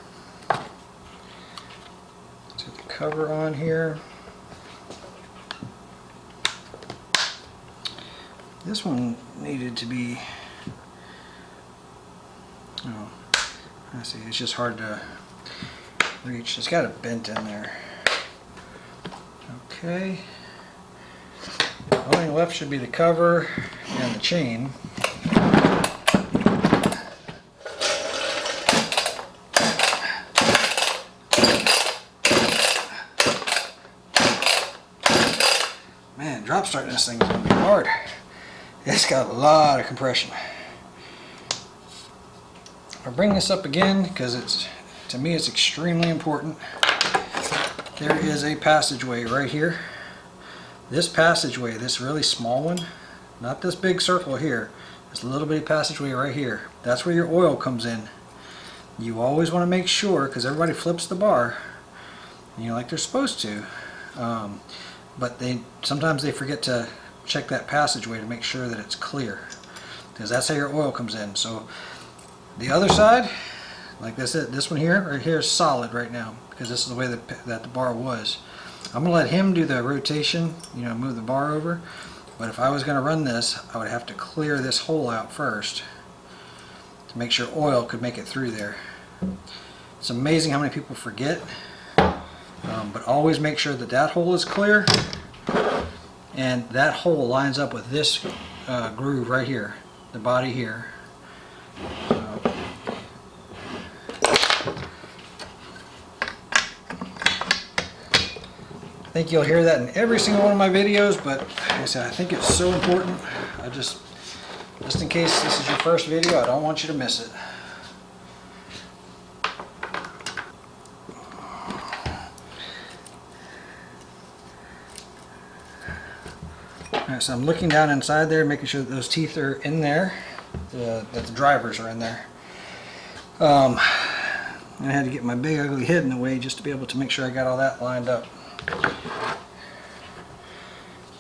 Let's get the cover on here. This one needed to be See, it's just hard to reach. It's got a bent in there. Okay. The only thing left should be the cover and the chain. Man, drop starting this thing is going to be hard. It's got a lot of compression. I'll bring this up again because to me it's extremely important. There is a passageway right here. This passageway, this really small one, not this big circle here, this little bitty passageway right here, that's where your oil comes in. You always want to make sure, because everybody flips the bar, like they're supposed to, but sometimes they forget to check that passageway to make sure that it's clear, because that's how your oil comes in. So the other side, like this one here, right here is solid right now, because this is the way that the bar was. I'm going to let him do the rotation, move the bar over, but if I was going to run this, I would have to clear this hole out first to make sure oil could make it through there. It's amazing how many people forget, but always make sure that hole is clear and that hole lines up with this groove right here, the body here. I think you'll hear that in every single one of my videos, but like I said, I think it's so important. Just in case this is your first video, I don't want you to miss it. Alright, so I'm looking down inside there, making sure that those teeth are in there, that the drivers are in there. I had to get my big ugly head in the way just to be able to make sure I got all that lined up.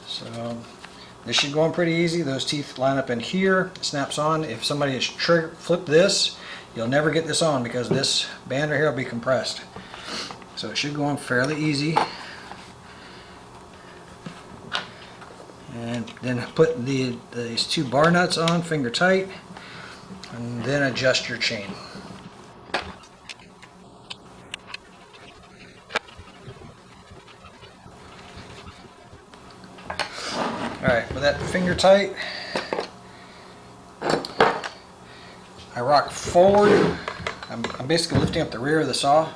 So this should go on pretty easy. Those teeth line up in here, it snaps on. If somebody has flipped this, you'll never get this on because this band right here will be compressed. So it should go on fairly easy. And then put these two bar nuts on, finger tight, and then adjust your chain. Alright, with that finger tight, I rock forward. I'm basically lifting up the rear of the saw.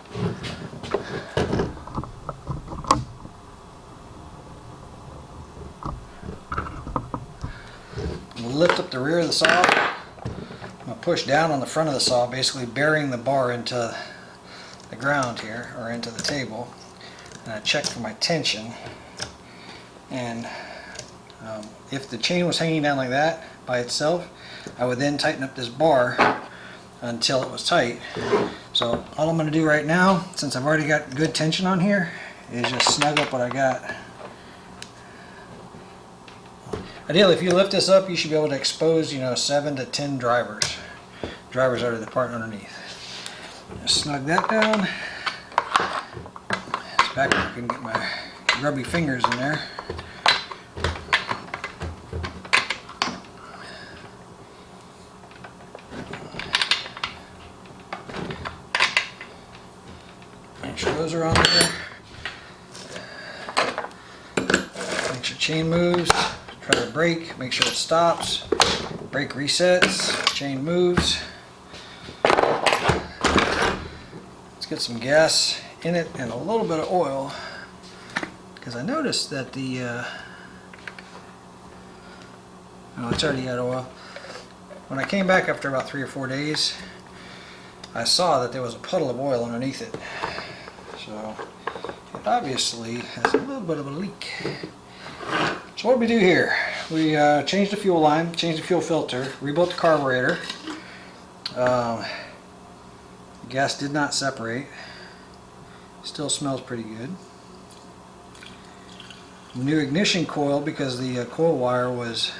Lift up the rear of the saw. I'm going to push down on the front of the saw, basically burying the bar into the ground here, or into the table. And I check for my tension. And if the chain was hanging down like that by itself, I would then tighten up this bar until it was tight. So all I'm going to do right now, since I've already got good tension on here, is just snug up what I got. Ideally, if you lift this up, you should be able to expose, 7 to 10 drivers. Drivers are the part underneath. Just snug that down. It's back where I can get my grubby fingers in there. Make sure those are on there. Make sure chain moves. Try to brake, make sure it stops. Brake resets, chain moves. Let's get some gas in it and a little bit of oil, because I noticed that it's already got oil. When I came back after about 3 or 4 days, I saw that there was a puddle of oil underneath it. So it obviously has a little bit of a leak. So what we do here, we changed the fuel line, changed the fuel filter, rebuilt the carburetor. Gas did not separate. Still smells pretty good. New ignition coil, because the coil wire was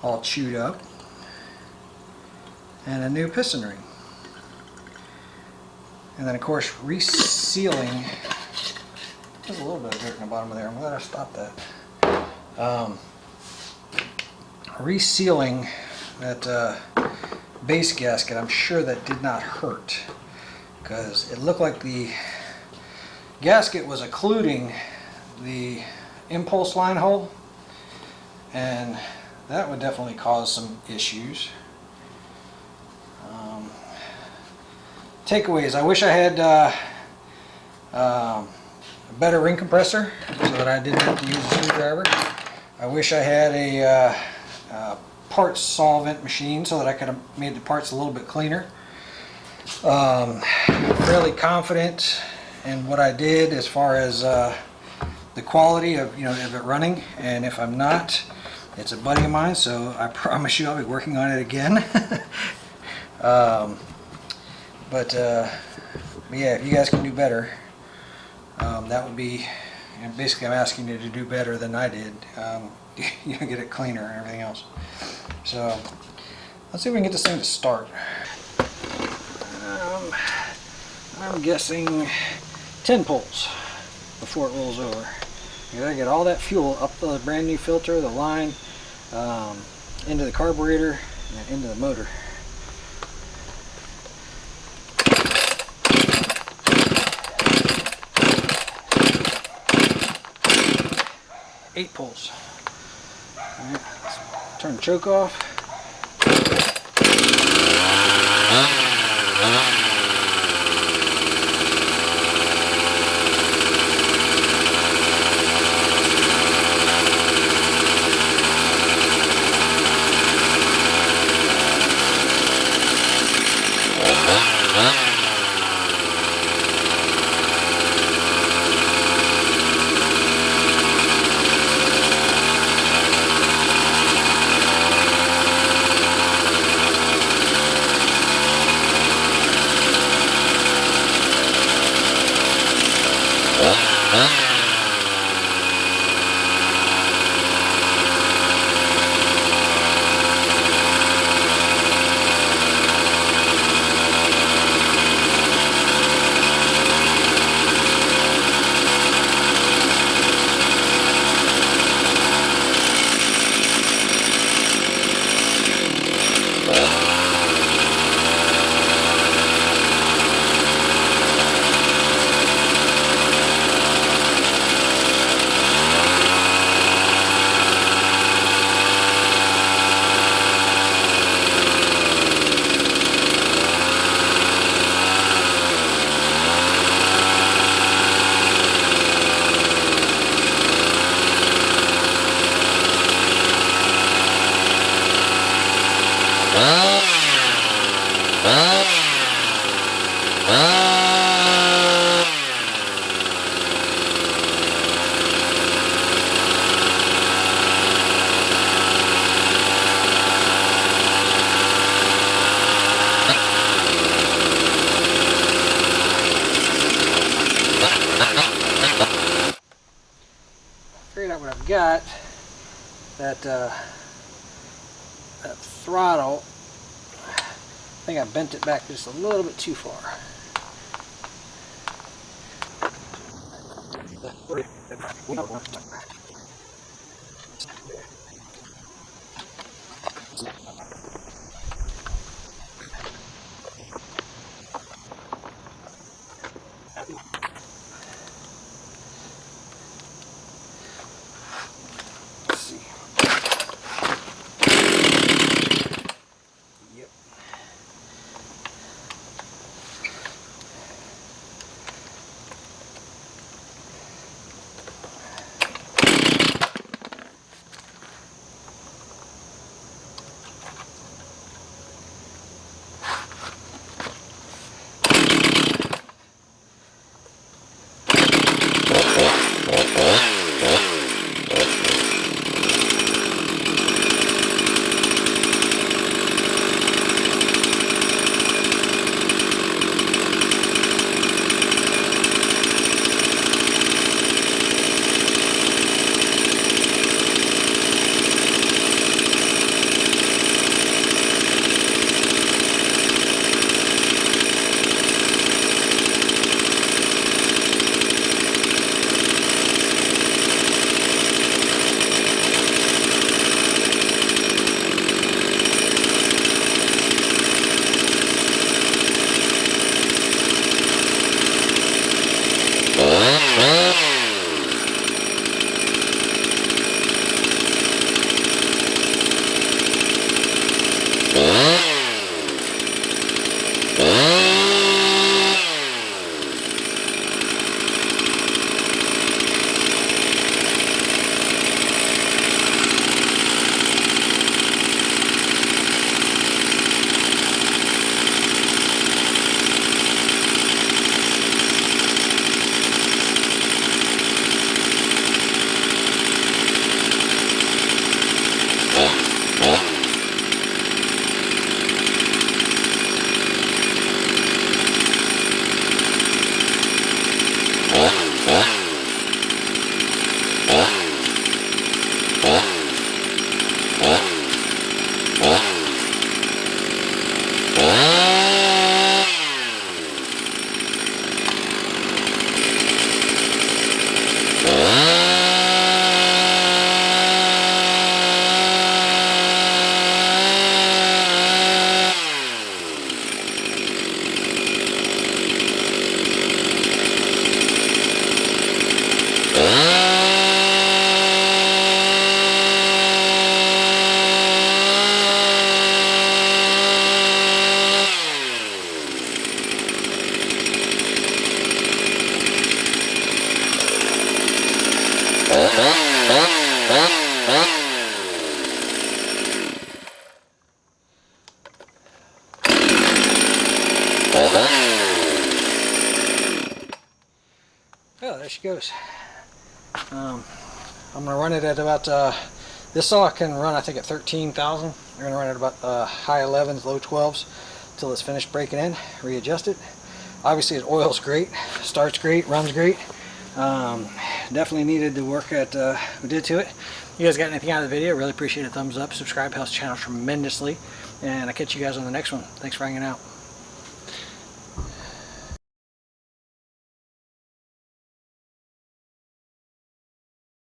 all chewed up. And a new piston ring. And then of course resealing. There's a little bit of dirt in the bottom of there. I'm glad I stopped that. Resealing that base gasket, I'm sure that did not hurt, because it looked like the gasket was occluding the impulse line hole, and that would definitely cause some issues. Takeaways: I wish I had a better ring compressor so that I didn't have to use a screwdriver. I wish I had a parts solvent machine so that I could have made the parts a little bit cleaner. Fairly confident in what I did as far as the quality of of it running, and if I'm not, it's a buddy of mine, so I promise you I'll be working on it again. But yeah, if you guys can do better, that would be, basically I'm asking you to do better than I did. Get it cleaner and everything else. So let's see if we can get this thing to start. I'm guessing 10 pulls before it rolls over. You gotta get all that fuel up the brand new filter, the line, into the carburetor, and into the motor. Eight pulls. All right, let's turn the choke off. Figured out what I've got. That throttle, I think I bent it back just a little bit too far. Let's see. Yep. Oh, there she goes. I'm going to run it at about, this saw can run I think at 13,000. We're going to run it about high 11s, low 12s until it's finished breaking in, readjust it. Obviously it oils great, starts great, runs great. Definitely needed the work that we did to it. You guys got anything out of the video? Really appreciate a thumbs up. Subscribe, helps the channel tremendously. And I'll catch you guys on the next one. Thanks for hanging out.